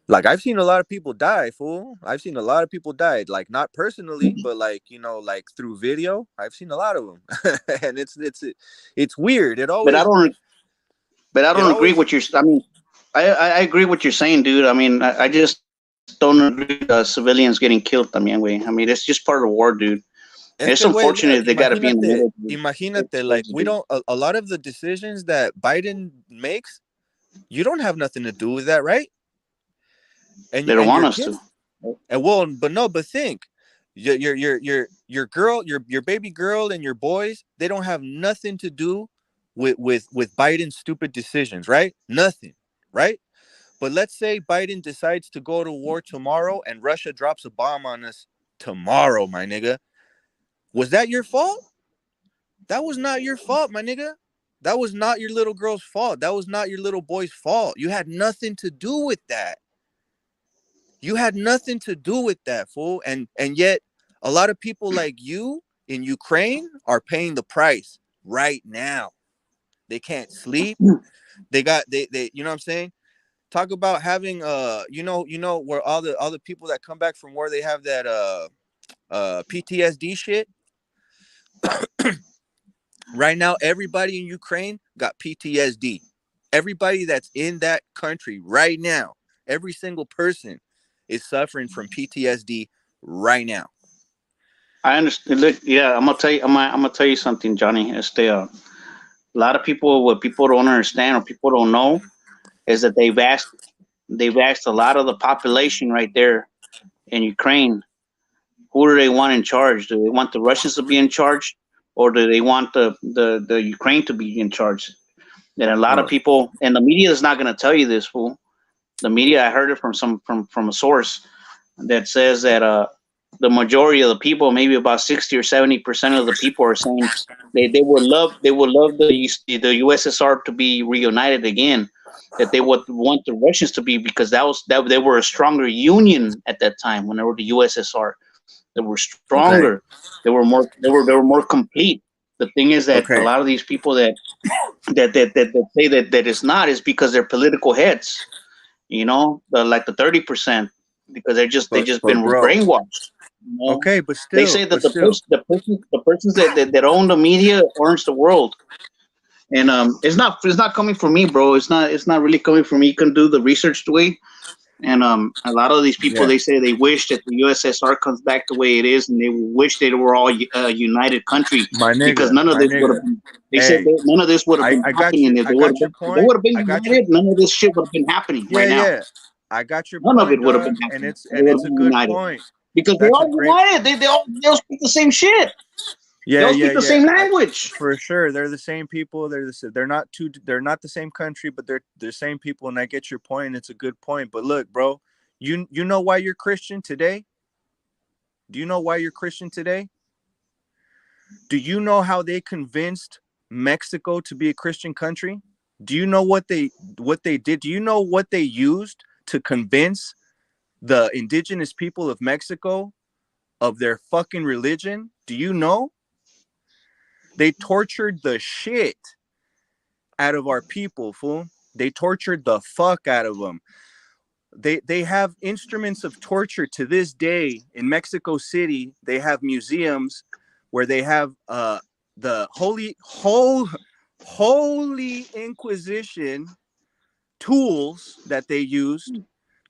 Speaker 3: like I've seen a lot of people die, fool. I've seen a lot of people die, like not personally, but like, you know, like through video. I've seen a lot of them. And it's weird.
Speaker 2: But I don't. But I
Speaker 3: it
Speaker 2: don't agree
Speaker 3: always
Speaker 2: with your. I mean, I agree what you're saying, dude. I mean, I just don't agree with civilians getting killed. I mean, it's just part of the war, dude. And
Speaker 3: Es
Speaker 2: it's
Speaker 3: que, güey,
Speaker 2: unfortunate
Speaker 3: look,
Speaker 2: they got to be in the military.
Speaker 3: imagínate, like we don't, a lot of the decisions that Biden makes, you don't have nothing to do with that, right?
Speaker 2: They don't
Speaker 3: And
Speaker 2: want
Speaker 3: your
Speaker 2: us to.
Speaker 3: kids, and well, but think, your girl, your baby girl, and your boys, they don't have nothing to do with Biden's stupid decisions, right? Nothing, right? But let's say Biden decides to go to war tomorrow, and Russia drops a bomb on us tomorrow, my nigga. Was that your fault? That was not your fault, my nigga. That was not your little girl's fault. That was not your little boy's fault. You had nothing to do with that. You had nothing to do with that, fool. And yet a lot of people like you in Ukraine are paying the price right now. They can't sleep. They you know what I'm saying? Talk about having you know where all the people that come back from war, they have that PTSD shit. Right now, everybody in Ukraine got PTSD. Everybody that's in that country right now, every single person is suffering from PTSD right now.
Speaker 2: I understand. Look, yeah, I'm gonna tell you. I'm gonna tell you something, Johnny. A lot of people, what people don't understand or people don't know, is that they've asked a lot of the population right there in Ukraine, who do they want in charge? Do they want the Russians to be in charge, or do they want the Ukraine to be in charge? And a lot of people, and the media is not going to tell you this, fool. The media, I heard it from a source that says that the majority of the people, maybe about 60 or 70% of the people, are saying they would love the USSR to be reunited again. That they would want the Russians to be, because that they were a stronger union at that time when they were the USSR. They were stronger.
Speaker 3: Okay.
Speaker 2: They were more complete. The thing is that a
Speaker 3: Okay.
Speaker 2: lot of these people that say that it's not, is because they're political heads. You know, like the 30%, because they just
Speaker 3: But
Speaker 2: been
Speaker 3: bro.
Speaker 2: brainwashed. You know?
Speaker 3: Okay, but still.
Speaker 2: They say that the persons that own the media owns the world. And it's not coming from me, bro. It's not really coming from me. You can do the research the way. And a lot of these people,
Speaker 3: Yeah.
Speaker 2: they say they wish that the USSR comes back the way it is, and they wish they were all a united country,
Speaker 3: My nigga,
Speaker 2: because none of this would have been. They said that none of this would have been
Speaker 3: I got
Speaker 2: happening
Speaker 3: you.
Speaker 2: if
Speaker 3: I got your point.
Speaker 2: they would have been
Speaker 3: I got your
Speaker 2: united. None of this shit would have been happening right now.
Speaker 3: Yeah. I got your
Speaker 2: None of it
Speaker 3: point,
Speaker 2: would have
Speaker 3: dog,
Speaker 2: been happening.
Speaker 3: and
Speaker 2: They
Speaker 3: it's
Speaker 2: would
Speaker 3: a
Speaker 2: have been
Speaker 3: good
Speaker 2: united,
Speaker 3: point.
Speaker 2: because they
Speaker 3: That's a
Speaker 2: all
Speaker 3: great.
Speaker 2: united. They all speak the same shit. They all speak the same language.
Speaker 3: For sure, they're the same people. They're not the same country, but they're the same people. And I get your point. It's a good point. But look, bro, you know why you're Christian today? Do you know why you're Christian today? Do you know how they convinced Mexico to be a Christian country? Do you know what they did? Do you know what they used to convince the indigenous people of Mexico of their fucking religion? Do you know? They tortured the shit out of our people, fool. They tortured the fuck out of them. They have instruments of torture to this day in Mexico City. They have museums where they have the Holy Inquisition tools that they used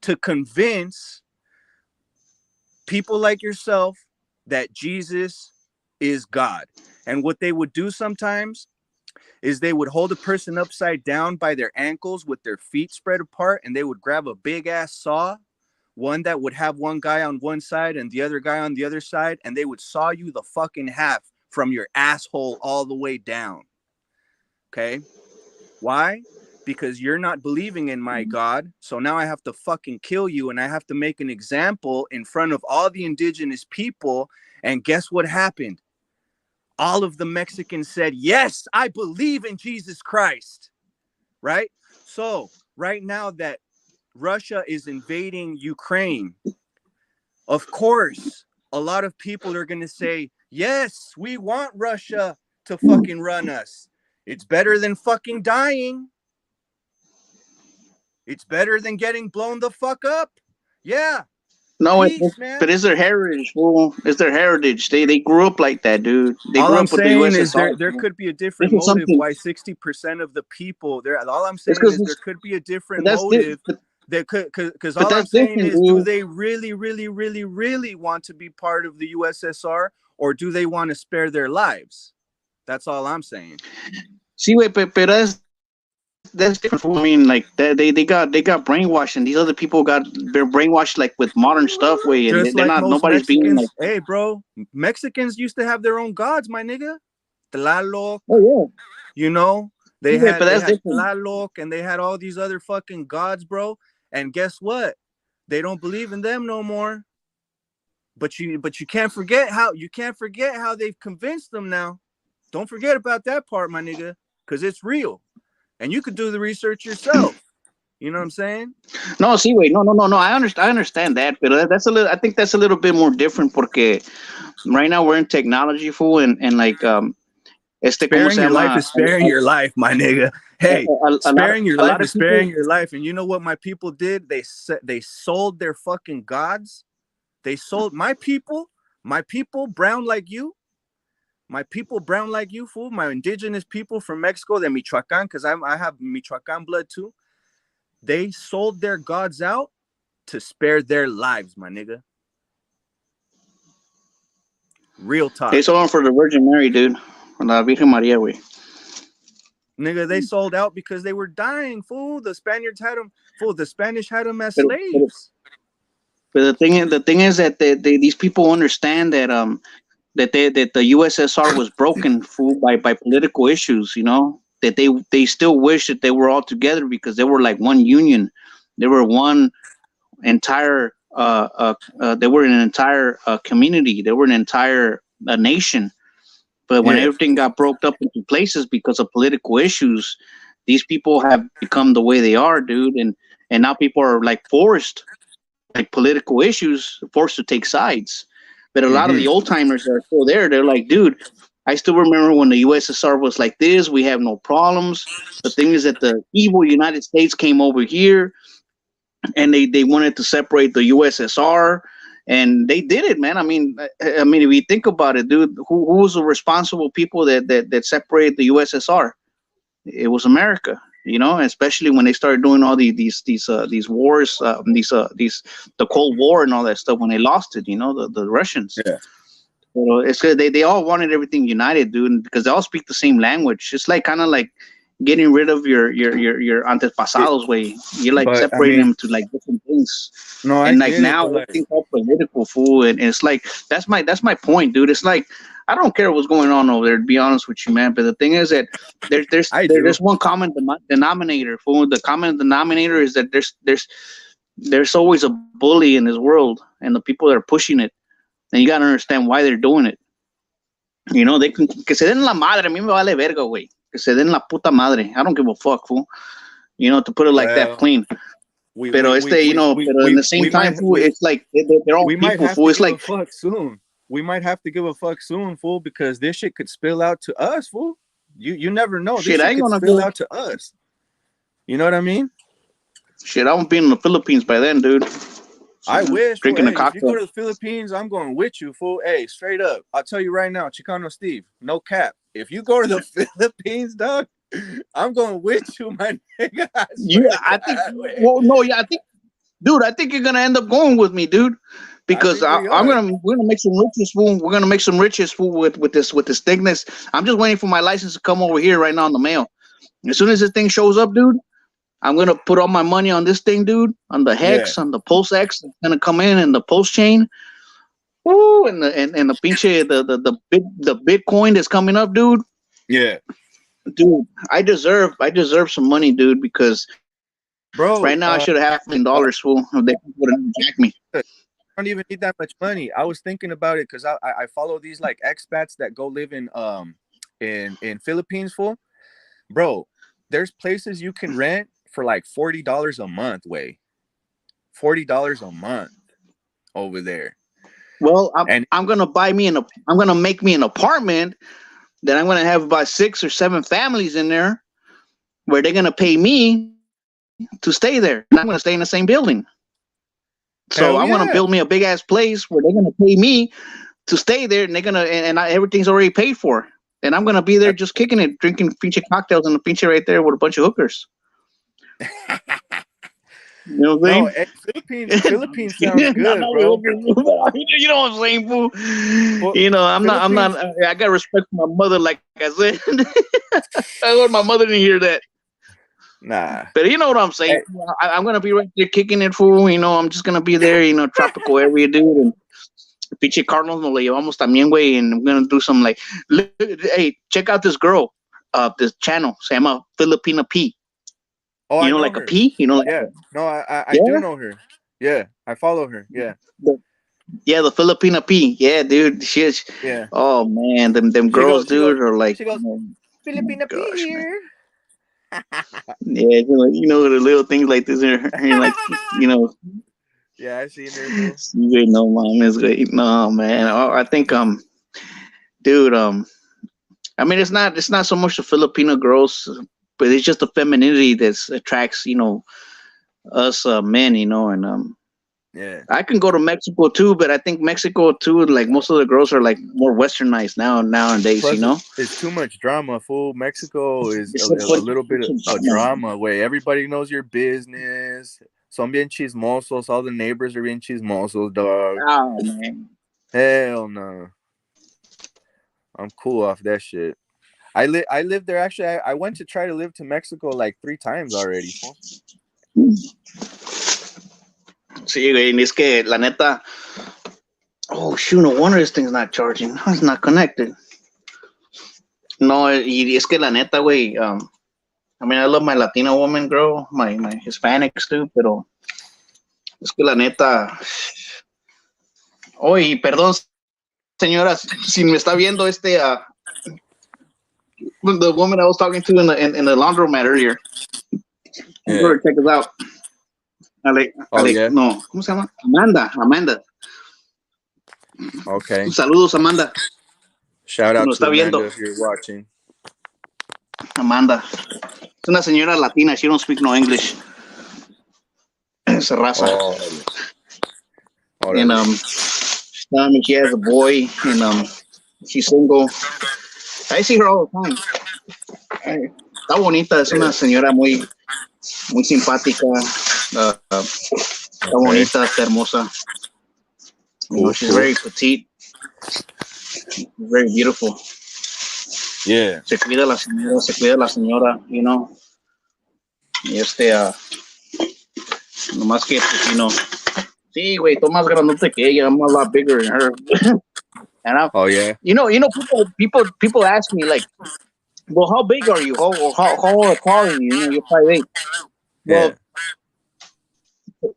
Speaker 3: to convince people like yourself that Jesus is God. And what they would do sometimes is they would hold a person upside down by their ankles with their feet spread apart, and they would grab a big ass saw one that would have one guy on one side and the other guy on the other side, and they would saw you the fucking half from your asshole all the way down. Okay? Why? Because you're not believing in my God. So now I have to fucking kill you, and I have to make an example in front of all the indigenous people. And guess what happened? All of the Mexicans said, yes, I believe in Jesus Christ. Right? So right now that Russia is invading Ukraine, of course, a lot of people are going to say, yes, we want Russia to fucking run us. It's better than fucking dying. It's better than getting blown the fuck up. Yeah.
Speaker 2: No,
Speaker 3: Peace, man.
Speaker 2: but it's their heritage, fool. It's their heritage. They grew up like that, dude. They
Speaker 3: all
Speaker 2: grew
Speaker 3: I'm
Speaker 2: up with the
Speaker 3: saying
Speaker 2: USSR.
Speaker 3: is there could be a different
Speaker 2: This is
Speaker 3: motive
Speaker 2: something-
Speaker 3: why 60% of the people there. All I'm saying
Speaker 2: because
Speaker 3: is there could be a different
Speaker 2: that's
Speaker 3: motive.
Speaker 2: but
Speaker 3: That could, because
Speaker 2: but
Speaker 3: all I'm
Speaker 2: that's
Speaker 3: saying
Speaker 2: different,
Speaker 3: is, do
Speaker 2: dude.
Speaker 3: they really, really, really, really want to be part of the USSR, or do they want to spare their lives? That's all I'm saying.
Speaker 2: See, wait, but that's different. Fool. I mean, like they got brainwashed, and these other people they're brainwashed like with modern stuff. Way, and
Speaker 3: Just
Speaker 2: they're
Speaker 3: like
Speaker 2: not.
Speaker 3: most
Speaker 2: Nobody's being
Speaker 3: Mexicans.
Speaker 2: like.
Speaker 3: Hey, bro, Mexicans used to have their own gods, my nigga. Tlaloc,
Speaker 2: Oh yeah.
Speaker 3: you know, they
Speaker 2: Yeah,
Speaker 3: had,
Speaker 2: but
Speaker 3: they
Speaker 2: that's
Speaker 3: had
Speaker 2: different.
Speaker 3: Tlaloc, and they had all these other fucking gods, bro. And guess what? They don't believe in them no more. But you can't forget how they've convinced them now. Don't forget about that part, my nigga, because it's real, and you could do the research yourself. You know what I'm saying?
Speaker 2: No, see, wait, no. I understand that, but that's a little. I think that's a little bit more different porque right now we're in technology, fool, and like
Speaker 3: Sparing your life is sparing your life, my nigga. Hey, sparing your life is sparing your life. And you know what my people did? They sold their fucking gods. They sold my people brown like you. My people brown like you, fool. My indigenous people from Mexico, the Michoacan, because I have Michoacan blood too. They sold their gods out to spare their lives, my nigga. Real talk.
Speaker 2: They sold them for the Virgin Mary, dude. La Virgen Maria, way.
Speaker 3: Nigga, they sold out because they were dying, fool. The Spaniards had them, fool. The Spanish had them as slaves.
Speaker 2: But the thing is that these people understand that that the USSR was broken, fool, by political issues. You know that they still wish that they were all together because they were like one union. They were one entire. They were an entire community. They were an entire nation. But when everything got broke up into places because of political issues, these people have become the way they are, dude. And now people are like forced, like political issues, forced to take sides. But a lot of the old timers that are still there, they're like, dude, I still remember when the USSR was like this. We have no problems. The thing is that the evil United States came over here and they wanted to separate the USSR. And they did it, man. I mean, if you think about it, dude, who was the responsible people that separated the USSR? It was America, you know. Especially when they started doing all these wars, the Cold War and all that stuff. When they lost it, you know, the Russians. Yeah. So it's good. They all wanted everything united, dude, because they all speak the same language. It's like kind of like getting rid of your antepasados way. You're like separating them to like different things.
Speaker 3: No,
Speaker 2: and like now everything's all political, fool, and it's like that's my point, dude. It's like I don't care what's going on over there, to be honest with you, man. But the thing is that there's one common denominator, fool. The common denominator is that there's always a bully in this world, and the people that are pushing it, and you gotta understand why they're doing it. You know, they can que se den la madre, a mí me vale verga, güey. Que se den la puta madre. I don't give a fuck, fool. You know, to put it like that, clean. Pero in the same time, fool, it's like they're all people, fool. It's like
Speaker 3: fuck soon. We might have to give a fuck soon, fool, because this shit could spill out to us, fool. You never know. This shit could spill out to us. You know what I mean?
Speaker 2: Shit, I won't be in the Philippines by then, dude.
Speaker 3: I wish.
Speaker 2: Drinking
Speaker 3: a cocktail. If you go to the Philippines, I'm going with you, fool. Hey, straight up. I'll tell you right now, Chicano Steve, no cap. If you go to the Philippines, dog, I'm going with you, my nigga.
Speaker 2: I think, dude, I think you're gonna end up going with me, dude, because we're gonna make some riches, fool. We're gonna make some riches, fool, with this thickness. I'm just waiting for my license to come over here right now in the mail. As soon as this thing shows up, dude, I'm gonna put all my money on this thing, dude. On the hex, on the pulse X, it's gonna come in, and the pulse chain. Woo! And the pinche the Bitcoin that's coming up, dude.
Speaker 3: Yeah,
Speaker 2: Dude, I deserve some money, dude, because
Speaker 3: bro.
Speaker 2: right now I should have $1,000,000, fool. They would have jacked me.
Speaker 3: I don't even need that much money. I was thinking about it because I follow these like expats that go live in Philippines, fool. Bro, there's places you can rent for like $40 a month. $40 a month over there.
Speaker 2: Well, I'm gonna I'm gonna make me an apartment. Then I'm gonna have about 6 or 7 families in there, where they're gonna pay me to stay there. And I'm gonna stay in the same building. So I'm gonna build me a big ass place where they're gonna pay me to stay there, and they're gonna everything's already paid for. And I'm gonna be there just kicking it, drinking pinche cocktails in the pinche right there with a bunch of hookers. You know what I'm saying?
Speaker 3: Philippines sounds good, bro.
Speaker 2: You know what I'm saying, fool? You know, I'm not. I got respect for my mother, like I said. I want my mother to hear that.
Speaker 3: Nah,
Speaker 2: but you know what I'm saying. Hey. I'm gonna be right there kicking it, fool. You know, I'm just gonna be there. You know, tropical area, dude. And pinche Carlos no le llevamos también, güey. And I'm gonna do some like, hey, check out this girl, this channel. Se llama Filipina P.
Speaker 3: Oh,
Speaker 2: you know, like her. A P? You know, like
Speaker 3: I do know her. Yeah, I follow her. Yeah.
Speaker 2: The Filipina P. Yeah, dude. She is.
Speaker 3: Yeah.
Speaker 2: Oh man, them girls, dude, are like. She goes,
Speaker 3: Filipina P here.
Speaker 2: Yeah, you know the little things like this are like, you know.
Speaker 3: Yeah, I seen her.
Speaker 2: No, mom is great. No, man. I think dude, I mean, it's not so much the Filipino girls. But it's just the femininity that attracts, you know, us men, you know, and
Speaker 3: yeah.
Speaker 2: I can go to Mexico too, but I think Mexico too, like most of the girls are like more westernized nowadays, plus, you know.
Speaker 3: It's too much drama, fool. Mexico is a little bit of drama where everybody knows your business. Son bien chismosos. All the neighbors are bien chismosos, dog.
Speaker 2: Oh man.
Speaker 3: Hell no. I'm cool off that shit. I lived there. Actually, I went to try to live to Mexico like 3 times already.
Speaker 2: Sí, güey, es que la neta. Oh shoot! No wonder this thing's not charging. It's not connected. No, y es que la neta, güey. I mean, I love my Latino woman, girl, my Hispanics too, pero es que la neta. Oye, perdón, señora, si me está viendo the woman I was talking to in the laundromat earlier. Yeah. Go check us out.
Speaker 3: Yeah.
Speaker 2: No, ¿cómo se llama? Amanda.
Speaker 3: Okay.
Speaker 2: Saludos, Amanda.
Speaker 3: Shout out to Amanda if you're watching.
Speaker 2: Amanda. Es una señora latina. She don't speak no English. Esa raza. And she's telling me she has a boy, and she's single. I see her all the time. Está bonita, es una señora muy simpática. Está bonita, está hermosa. You know, she's very petite. Very beautiful.
Speaker 3: Yeah.
Speaker 2: Se cuida la señora, you know. Y nomás que, you know. Sí, güey, tú más grandote que ella. I'm a lot bigger than her. And
Speaker 3: yeah.
Speaker 2: You know, people ask me like, well, how big are you? How tall are you? You know, you're 5'8". Well,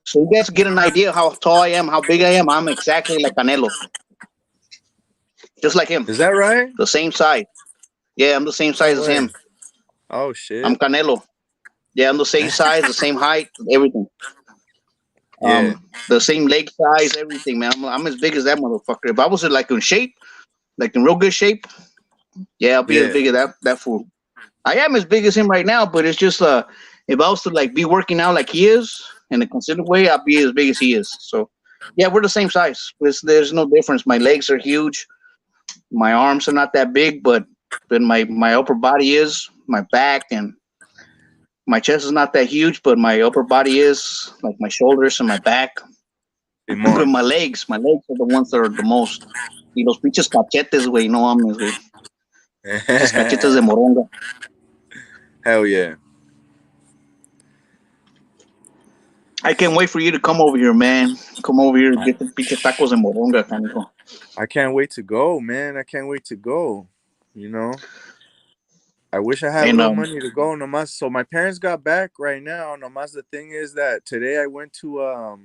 Speaker 2: so you guys get an idea how tall I am, how big I am. I'm exactly like Canelo, just like him.
Speaker 3: Is that right?
Speaker 2: The same size. Yeah, I'm the same size as him.
Speaker 3: Oh shit.
Speaker 2: I'm Canelo. Yeah, I'm the same size, the same height, everything.
Speaker 3: Yeah.
Speaker 2: The same leg size, everything, man. I'm as big as that motherfucker. If I was like in shape, like in real good shape, yeah, I'll be as big as that fool. I am as big as him right now, but it's just if I was to like be working out like he is in a consistent way, I'll be as big as he is. So yeah, we're the same size. There's no difference. My legs are huge. My arms are not that big, but my upper body is. My back and my chest is not that huge, but my upper body is, like my shoulders and my back. But my legs are the ones that are the most. Y los pinches cachetes, güey, no mames, güey. Los cachetes de moronga.
Speaker 3: Hell yeah.
Speaker 2: I can't wait for you to come over here, man. Come over here and get the pinche tacos and moronga, canijo.
Speaker 1: I can't wait to go, man. I can't wait to go. You know, I wish I had a
Speaker 2: And
Speaker 1: little money to go. Nomás, so my parents got back right now. Nomás the thing is that today I went to a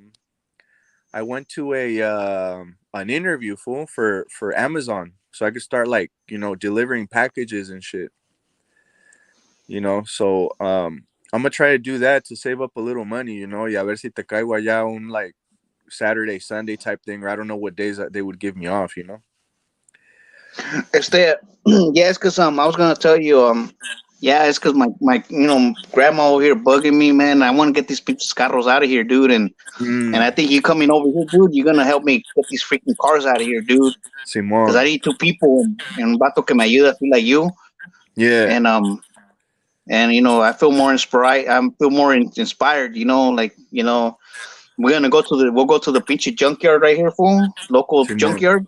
Speaker 1: an interview for Amazon, so I could start like delivering packages and shit. So I'm gonna try to do that to save up a little money. Y a ver si te caigo allá un like Saturday, Sunday type thing, or I don't know what days that they would give me off.
Speaker 2: yeah, it's because I was gonna tell you yeah, it's because my grandma over here bugging me, man. I want to get these pinches carros out of here, dude, and I think you coming over here, dude. You're gonna help me get these freaking cars out of here, dude. Because
Speaker 1: Simón.
Speaker 2: I need two people and un vato que me ayuda, feel like you,
Speaker 1: Yeah.
Speaker 2: and I feel more inspired. I feel more inspired. We'll go to the pinche junkyard right here, fool, local
Speaker 1: Simón.
Speaker 2: junkyard.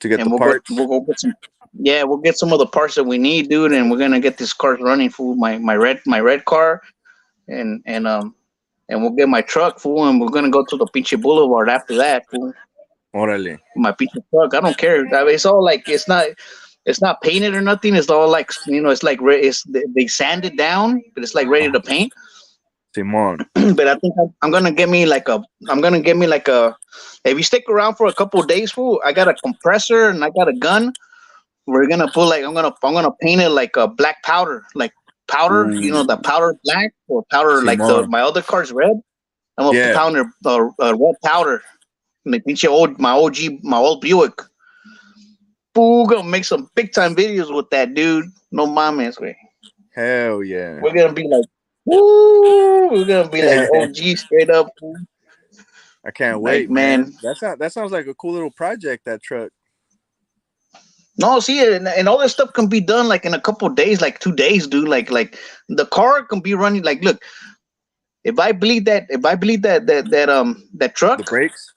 Speaker 1: To get
Speaker 2: And
Speaker 1: the parts.
Speaker 2: we'll go get some. Yeah, we'll get some of the parts that we need, dude, and we're gonna get this car running, fool. My red car, and we'll get my truck, fool, and we're gonna go to the pinche boulevard after that, fool.
Speaker 1: Órale.
Speaker 2: My pinche truck, I don't care. I mean, it's all like it's not painted or nothing. It's all like it's like they sand it down, but it's like ready to paint.
Speaker 1: Simón.
Speaker 2: But I think I'm gonna get me like a. If you stick around for a couple of days, fool, I got a compressor and I got a gun. We're gonna put like I'm gonna paint it like a black powder, like powder.
Speaker 1: Ooh.
Speaker 2: The powder black or powder like
Speaker 1: Simón.
Speaker 2: my other car's red. I'm gonna powder red powder. Like my old Buick. Fool, gonna make some big time videos with that, dude. No mames, way.
Speaker 1: Hell yeah.
Speaker 2: We're gonna be like. Woo! We're gonna be like OG straight up.
Speaker 1: I can't wait,
Speaker 2: man.
Speaker 1: That sounds like a cool little project. That truck.
Speaker 2: No, see, and all this stuff can be done like in a couple of days, like 2 days, dude. Like the car can be running. Like, look, if I bleed that truck,
Speaker 1: the brakes,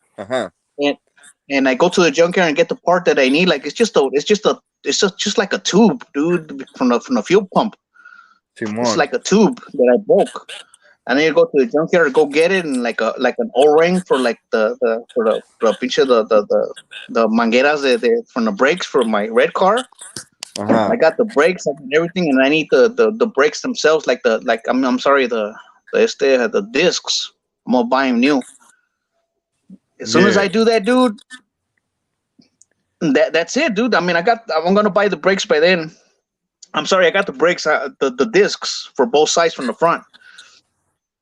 Speaker 2: and I go to the junkyard and get the part that I need, like it's just like a tube, dude, from the fuel pump.
Speaker 1: Simón.
Speaker 2: It's like a tube that I broke. I need to go to the junkyard to go get it, and like an O-ring for like the mangueras from the brakes for my red car. I got the brakes and everything, and I need the brakes themselves, I'm sorry, the discs. I'm gonna buy them new. As soon as I do that, dude, that's it, dude. I mean, I'm gonna buy the brakes by then. I'm sorry, I got the brakes, the discs for both sides from the front,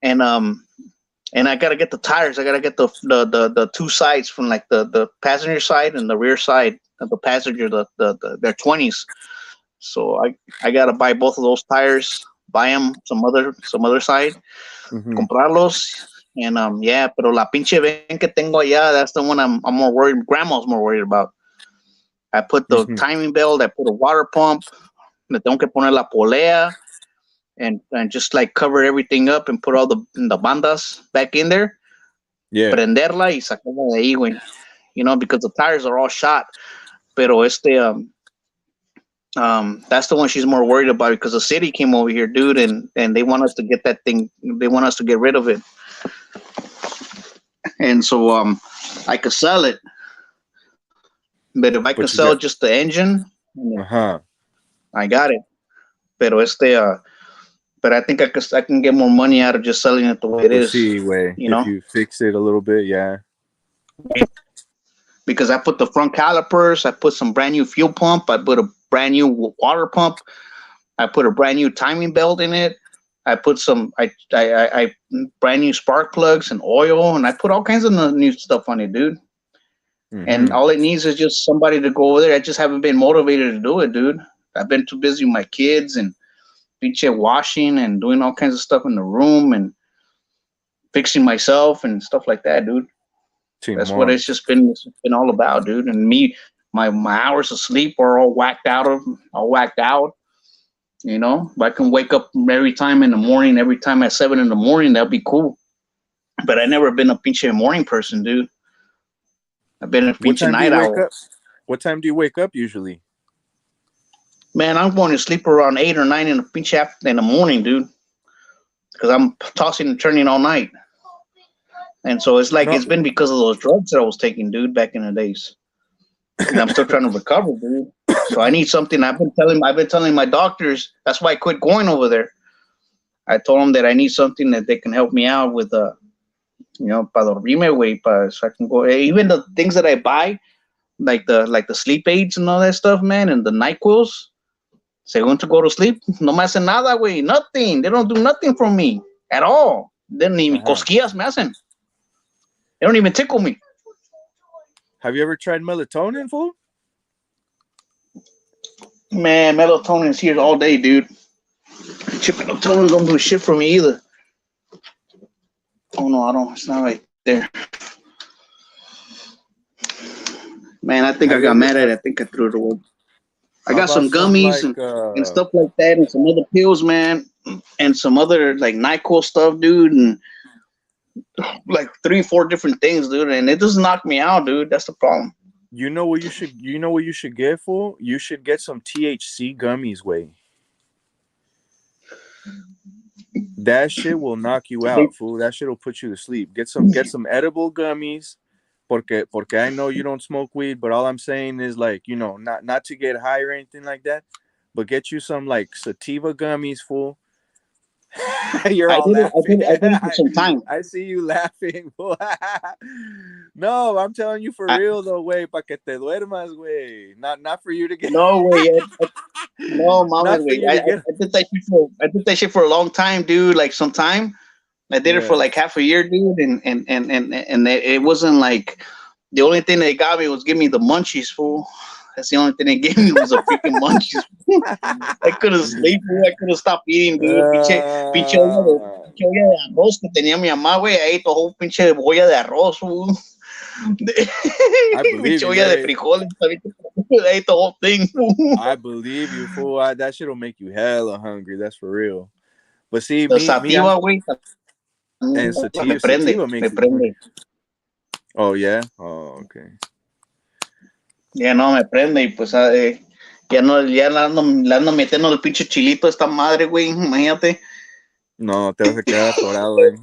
Speaker 2: and I gotta get the tires. I gotta get the two sides from like the passenger side and the rear side of the passenger. They're 20s, so I gotta buy both of those tires. Buy them some other side, comprarlos, and Pero la pinche ven que tengo allá, that's the one I'm more worried. Grandma's more worried about. I put the timing belt. I put a water pump. Le tengo que poner la polea and just like cover everything up and put all the bandas back in there.
Speaker 1: Yeah.
Speaker 2: Prenderla y sacarla de ahí, güey. Because the tires are all shot. Pero that's the one she's more worried about because the city came over here, dude, and they want us to get that thing. They want us to get rid of it. And so I could sell it. But if I could sell just the engine, I got it. Pero but I think I can get more money out of just selling it the way it is.
Speaker 1: If you fix it a little bit, yeah.
Speaker 2: Because I put the front calipers, I put some brand new fuel pump, I put a brand new water pump, I put a brand new timing belt in it, I put some I brand new spark plugs and oil, and I put all kinds of new stuff on it, dude. And all it needs is just somebody to go over there. I just haven't been motivated to do it, dude. I've been too busy with my kids and pinche washing and doing all kinds of stuff in the room and fixing myself and stuff like that, dude. That's what it's been all about, dude. And me, my hours of sleep are all whacked out. If I can wake up every time in the morning, every time at 7 in the morning, that'd be cool. But I never been a pinche morning person, dude. I've been a pinche night owl.
Speaker 1: What time do you wake up usually?
Speaker 2: Man, I'm going to sleep around 8 or 9 in the morning, dude. Because I'm tossing and turning all night. And so it's like
Speaker 3: No,
Speaker 2: it's been because of those drugs that I was taking, dude, back in the days. And I'm still trying to recover, dude. So I need something. I've been telling my doctors. That's why I quit going over there. I told them that I need something that they can help me out with, para dormirme, güey, so I can go. Even the things that I buy, like the sleep aids and all that stuff, man, and the NyQuils. Según to go to sleep, no me hacen nada, güey. Nothing. They don't do nothing for me at all. Then ni cosquillas me hacen. They don't even tickle me.
Speaker 3: Have you ever tried melatonin, fool?
Speaker 2: Man, melatonin's here all day, dude. Melatonin don't do shit for me either. Oh no, I don't. It's not right there. Man, I think I got mad at it. I think I threw it away. I got some gummies and stuff like that, and some other pills, man, and some other like NyQuil stuff, dude, and like 3-4 different things, dude, and it just knocked me out, dude. That's the problem.
Speaker 3: You know what you should get, fool? You should get some THC gummies, way. That shit will knock you out, fool. That shit will put you to sleep. Get some edible gummies. Porque I know you don't smoke weed, but all I'm saying is, like, you know, not to get high or anything like that, but get you some like sativa gummies, fool. You're all laughing.
Speaker 2: I did it for some time.
Speaker 3: I see you laughing, fool. No, I'm telling you for real though, way, pa que te duermas, way. Not for you to get.
Speaker 2: No way. No, mama, way. I did that shit for a long time, dude. Like some time. I did it for like half a year, dude, and it wasn't like the only thing they got me was give me the munchies, fool. That's the only thing they gave me was a freaking munchies. I couldn't sleep, fool. I couldn't stop eating, dude. Pinche olla de arroz que tenía mi mamá, güey. I ate the whole pinche olla de arroz, fool.
Speaker 3: I believe you.
Speaker 2: Olla de frijoles. I ate the whole thing, fool.
Speaker 3: I believe you, fool. That shit will make you hella hungry. That's for real. But see,
Speaker 2: the sativa, güey.
Speaker 3: And sativa makes you hungry. Oh, yeah? Oh, okay.
Speaker 2: Ya no me prende y pues ya le ando metiendo el pinche chilito a esta madre, güey, imagínate.
Speaker 3: No, te vas a quedar atorado, güey.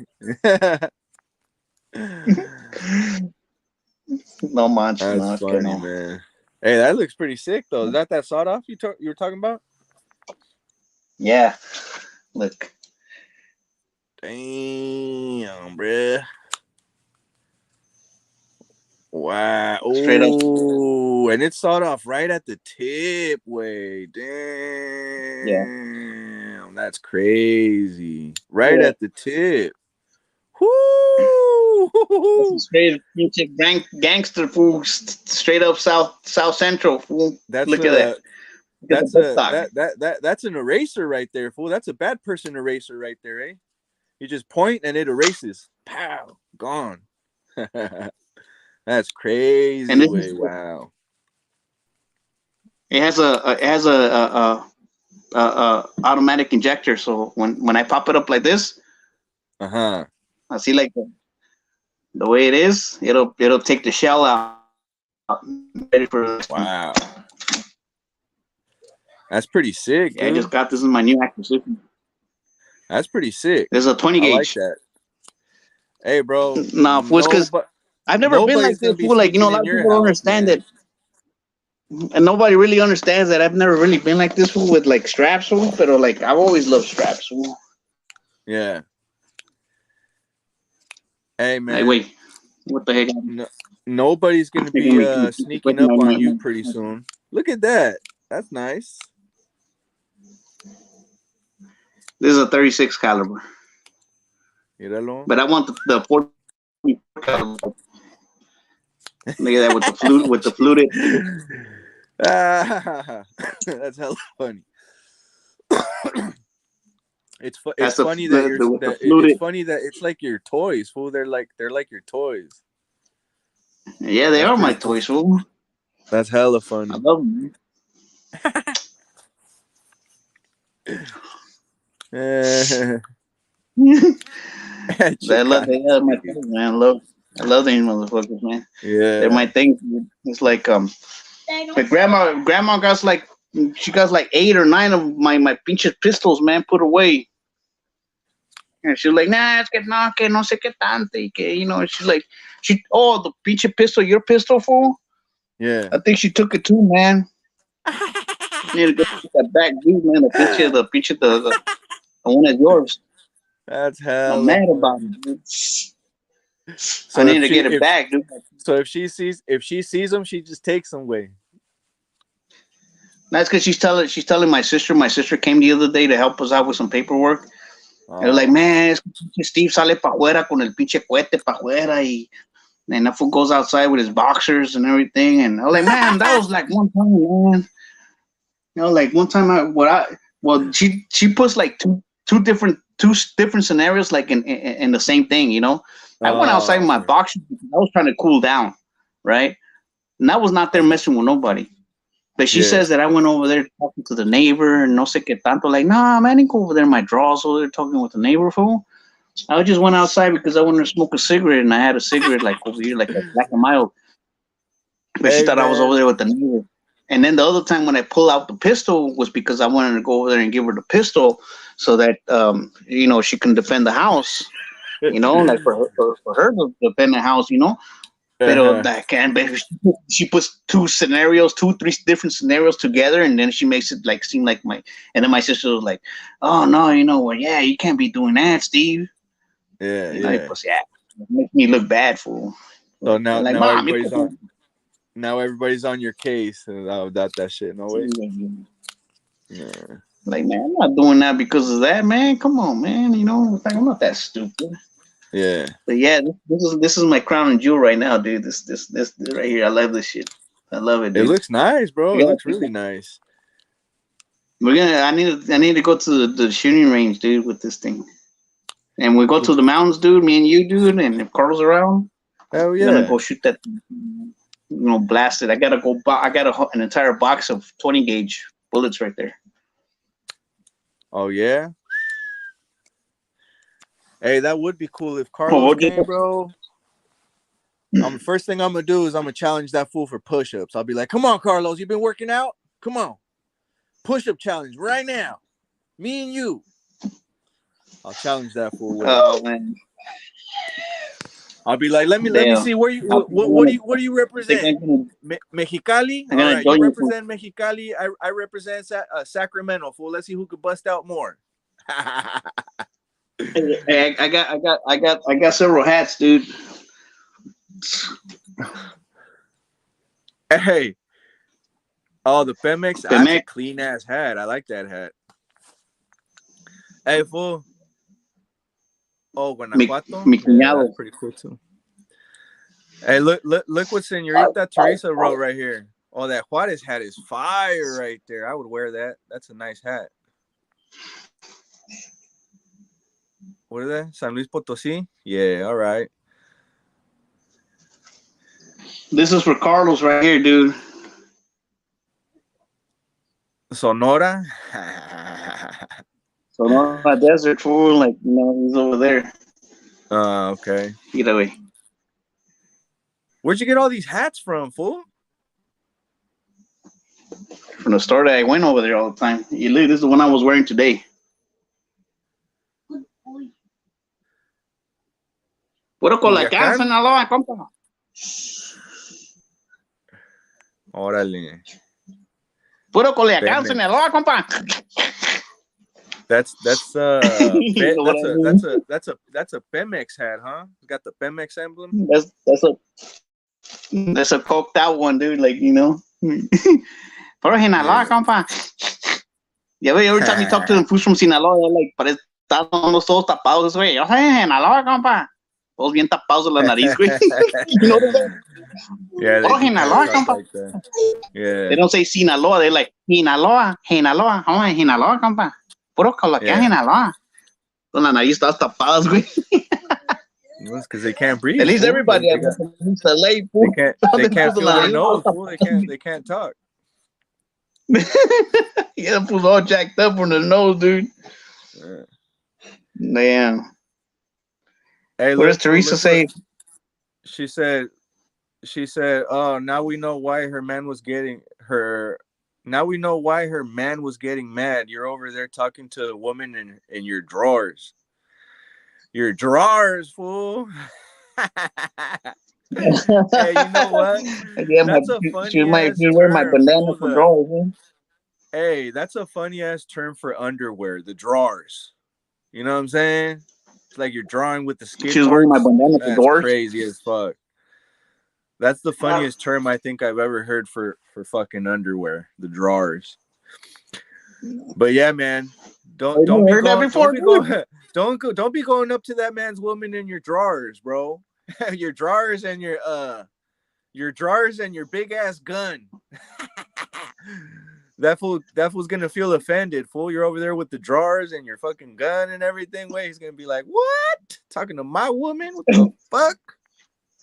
Speaker 2: No manches.
Speaker 3: That's funny, man. Hey, that looks pretty sick, though. Is that sawed off you were talking about?
Speaker 2: Yeah. Look.
Speaker 3: Damn, bruh. Wow.
Speaker 2: Straight up.
Speaker 3: Oh, and it's sawed off right at the tip, way. Damn.
Speaker 2: Yeah.
Speaker 3: That's crazy. Right at the tip. Woo!
Speaker 2: Straight gangster fool, straight up South Central fool. Look at that.
Speaker 3: That's an eraser right there, fool. That's a bad person eraser right there, eh? You just point and it erases. Pow, gone. That's crazy. And wow.
Speaker 2: It has a automatic injector, so when I pop it up like this, I see like the way it is, it'll take the shell out. Ready for
Speaker 3: wow. That's pretty sick.
Speaker 2: Yeah, I just got this in my new acquisition.
Speaker 3: That's pretty sick.
Speaker 2: There's a 20 gauge.
Speaker 3: I like that. Hey, bro.
Speaker 2: Nah, fool, because I've never been like this, fool. Like, you know, a lot of people don't understand it. And nobody really understands that. I've never really been like this, fool, with like straps, fool. But like, I've always loved straps, fool.
Speaker 3: Yeah. Hey, man.
Speaker 2: Hey, wait. What the heck?
Speaker 3: Nobody's going to be sneaking up on you pretty soon. Look at that. That's nice.
Speaker 2: This is a 36 caliber.
Speaker 3: Míralo.
Speaker 2: But I want the 40 caliber. Look at that with the fluted.
Speaker 3: That's hella funny. It's funny that it's like your toys, fool. They're like your toys.
Speaker 2: Yeah, they are my toys, fool.
Speaker 3: That's hella funny.
Speaker 2: I love them. I love my toys, man. I love these motherfuckers, man.
Speaker 3: Yeah,
Speaker 2: they're my thing. It's like my grandma got like, she got like 8 or 9 of my pinche pistols, man, put away. And she's like, nah, es que no, que no sé qué tanto. Y que, you know, she's like, the pinche pistol, your pistol, fool.
Speaker 1: Yeah.
Speaker 2: I think she took it too, man. You need to go get that back, dude, man. The one is yours.
Speaker 1: That's
Speaker 2: I'm
Speaker 1: hella
Speaker 2: mad about
Speaker 1: funny.
Speaker 2: it, dude.
Speaker 1: So
Speaker 2: I need to get it back, dude.
Speaker 1: So if she sees them, she just takes them away.
Speaker 2: That's because she's telling my sister. My sister came the other day to help us out with some paperwork. And they're like, man, es que pinche Steve sale pa' afuera con el pinche cohete pa' afuera and that fool goes outside with his boxers and everything. And I was like, man, that was like one time, man. You know, like one time she puts like two different scenarios like in the same thing, you know. I went outside with my boxers because I was trying to cool down, right? And I was not there messing with nobody. But she says that I went over there talking to the neighbor and no sé qué tanto. Like, nah, man, I didn't go over there in my drawers over there talking with the neighbor, fool. I just went outside because I wanted to smoke a cigarette, and I had a cigarette like over here, like a Black and Mild. But she thought I was over there with the neighbor. And then the other time when I pulled out the pistol was because I wanted to go over there and give her the pistol so that you know, she can defend the house. You know, like for her to defend the house, you know. Pero that can, but she puts two, three different scenarios together, and then she makes it like seem like my. And then my sister was like, "Oh no, you know what? Yeah, you can't be doing that, Steve."
Speaker 1: Yeah,
Speaker 2: you know, it makes me look bad, fool.
Speaker 1: So now,
Speaker 2: like,
Speaker 1: now everybody's on. Now everybody's on your case about that shit. No way.
Speaker 2: Yeah. Like, man, I'm not doing that because of that, man. Come on, man. You know, like, I'm not that stupid.
Speaker 1: Yeah.
Speaker 2: But yeah, this is my crown and jewel right now, dude. This right here. I love this shit. I love it, dude.
Speaker 1: It looks nice, bro. It looks really nice.
Speaker 2: I need to go to the shooting range, dude, with this thing. And we go to the mountains, dude. Me and you, dude. And if Carl's around,
Speaker 1: hell yeah,
Speaker 2: we're gonna go shoot that. You know, blast it. I got an entire box of 20 gauge bullets right there.
Speaker 1: Oh yeah. Hey, that would be cool if Carlos came, bro. First thing I'm gonna do is I'm gonna challenge that fool for push-ups. I'll be like, "Come on, Carlos, you been working out? Come on, push-up challenge right now, me and you." I'll challenge that fool.
Speaker 2: Oh man.
Speaker 1: I'll be like, let me see where you what do you represent? Mexicali? All right, you represent Mexicali. I represent Sacramento. Fool, let's see who could bust out more.
Speaker 2: Hey, I got several hats, dude.
Speaker 1: Hey, oh, the Pemex. That's a clean ass hat. I like that hat. Hey, fool. Oh, Guanajuato. That's pretty cool too. Hey, look what Senorita Teresa wrote right here. Oh, that Juarez hat is fire right there. I would wear that. That's a nice hat. What is that? San Luis Potosí? Yeah, all right.
Speaker 2: This is for Carlos right here, dude.
Speaker 1: Sonora?
Speaker 2: Sonora Desert, fool. Like, you know, he's over there.
Speaker 1: Okay.
Speaker 2: Either way.
Speaker 1: Where'd you get all these hats from, fool?
Speaker 2: From the store that I went over there all the time. You look, this is the one I was wearing today. Puro Culiacán, Sinaloa, compa.
Speaker 1: Órale.
Speaker 2: Puro Culiacán, Sinaloa, compa.
Speaker 1: That's a Pemex hat, huh? You got the Pemex emblem.
Speaker 2: That's a coked out one, dude. Like, you know. Puro Sinaloa, compa. Yeah, every time you talk to them fools from Sinaloa, they're like, pero están todos tapados, güey. Yo soy Sinaloa, compa. Todos bien tapados de la nariz, güey. You know what I'm saying?
Speaker 1: Yeah,
Speaker 2: Puro Sinaloa, compa.
Speaker 1: Like that. Yeah.
Speaker 2: They don't say Sinaloa. They're like, Sinaloa. Oh, Sinaloa, compa. Puro Culiacán, Sinaloa. Con la nariz todas tapadas, güey.
Speaker 1: It's because they can't breathe.
Speaker 2: At least everybody
Speaker 1: they can't feel their nose. They can't talk.
Speaker 2: Yeah, the fool's all jacked up from the nose, dude. Yeah. Damn.
Speaker 1: Hey,
Speaker 2: what does Teresa say?
Speaker 1: She said, "Oh, now we know why her man was getting her. Now we know why her man was getting mad. You're over there talking to a woman in your drawers."
Speaker 3: Your drawers, fool. Hey, you know what?
Speaker 2: Yeah,
Speaker 3: That's a funny ass
Speaker 2: she wear my
Speaker 3: term,
Speaker 2: bandana
Speaker 3: fool.
Speaker 2: for drawers. Huh?
Speaker 3: Hey, that's a funny ass term for underwear. The drawers. You know what I'm saying? It's like you're drawing with the skid
Speaker 2: She was wearing my
Speaker 3: marks.
Speaker 2: bandana for
Speaker 3: That's
Speaker 2: drawers.
Speaker 3: crazy as fuck. That's the funniest term I think I've ever heard for fucking underwear. The drawers. But yeah, man.
Speaker 2: You
Speaker 3: Don't be
Speaker 2: heard that
Speaker 3: going
Speaker 2: before, dude?
Speaker 3: don't be going up to that man's woman in your drawers, bro. Your drawers and your big ass gun. That fool's gonna feel offended, fool. You're over there with the drawers and your fucking gun and everything. Wait, he's gonna be like, "What? Talking to my woman? What the fuck?"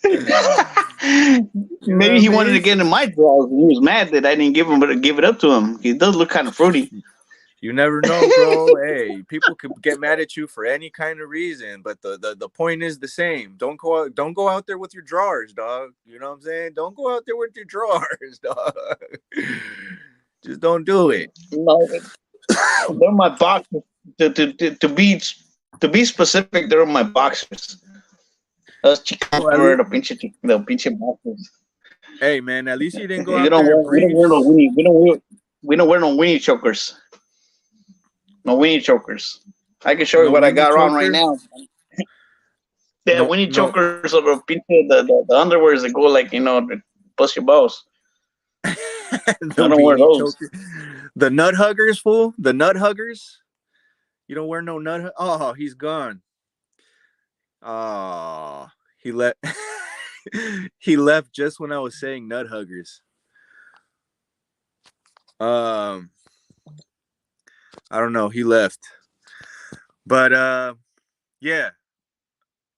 Speaker 3: You know what
Speaker 2: Maybe
Speaker 3: I
Speaker 2: he wanted to
Speaker 3: mean?
Speaker 2: get in my drawers and he was mad that I didn't give it up to him. He does look kind of fruity.
Speaker 3: You never know, bro. Hey, people could get mad at you for any kind of reason, but the point is the same. Don't go out there with your drawers, dog. You know what I'm saying? Don't go out there with your drawers, dog. Just don't do it.
Speaker 2: No, they're my boxers. To be specific, they're my boxers. Those Chicano, the pinche boxers.
Speaker 3: Hey, man, at least you didn't go
Speaker 2: We
Speaker 3: out
Speaker 2: don't
Speaker 3: there and
Speaker 2: wear, we don't
Speaker 3: breathe.
Speaker 2: wear no weenie. We don't wear no weenie chokers. No weenie chokers. I can show you
Speaker 3: No
Speaker 2: what I
Speaker 3: weenie
Speaker 2: got on right
Speaker 3: choker?
Speaker 2: now. Yeah,
Speaker 3: No,
Speaker 2: weenie
Speaker 3: no.
Speaker 2: chokers are the underwears that go like to bust your balls.
Speaker 3: The
Speaker 2: I don't wear
Speaker 3: weenie
Speaker 2: those.
Speaker 3: choker. The nut huggers, fool. The nut huggers. You don't wear no nut. Oh, he's gone. Oh, he left. He left just when I was saying nut huggers. I don't know. He left. But yeah.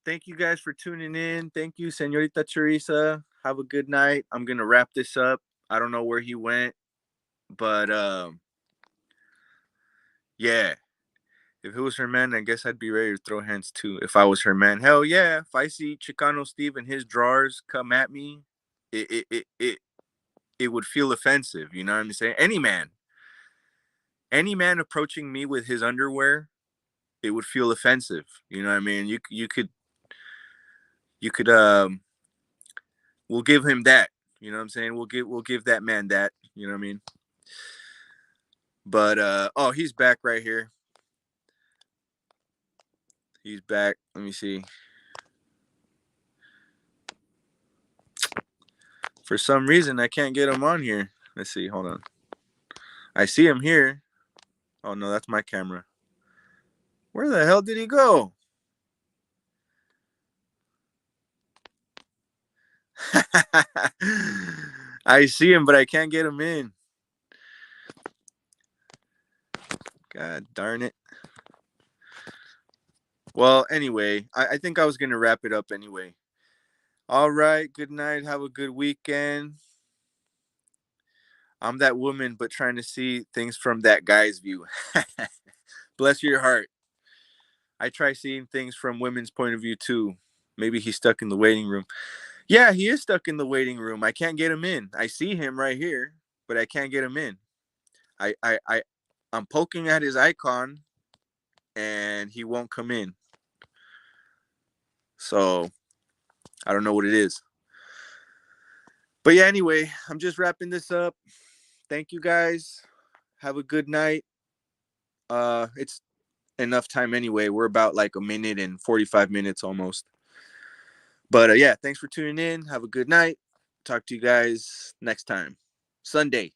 Speaker 3: Thank you guys for tuning in. Thank you, Senorita Teresa. Have a good night. I'm gonna wrap this up. I don't know where he went, but yeah. If it was her man, I guess I'd be ready to throw hands too. If I was her man, hell yeah. If I see Chicano Steve and his drawers come at me, it would feel offensive. You know what I'm saying? Any man approaching me with his underwear, it would feel offensive. You know what I mean? You could we'll give him that. You know what I'm saying? We'll give that man that. You know what I mean? But oh, he's back right here. He's back. Let me see. For some reason, I can't get him on here. Let's see. Hold on. I see him here. Oh, no, that's my camera. Where the hell did he go? I see him, but I can't get him in. God darn it. Well, anyway, I think I was going to wrap it up anyway. All right. Good night. Have a good weekend. I'm that woman, but trying to see things from that guy's view. Bless your heart. I try seeing things from women's point of view too. Maybe he's stuck in the waiting room. Yeah, he is stuck in the waiting room. I can't get him in. I see him right here, but I can't get him in. I'm poking at his icon and he won't come in. So I don't know what it is. But yeah, anyway, I'm just wrapping this up. Thank you guys. Have a good night. It's enough time anyway. We're about like a minute and 45 minutes almost. But yeah, thanks for tuning in. Have a good night. Talk to you guys next time. Sunday.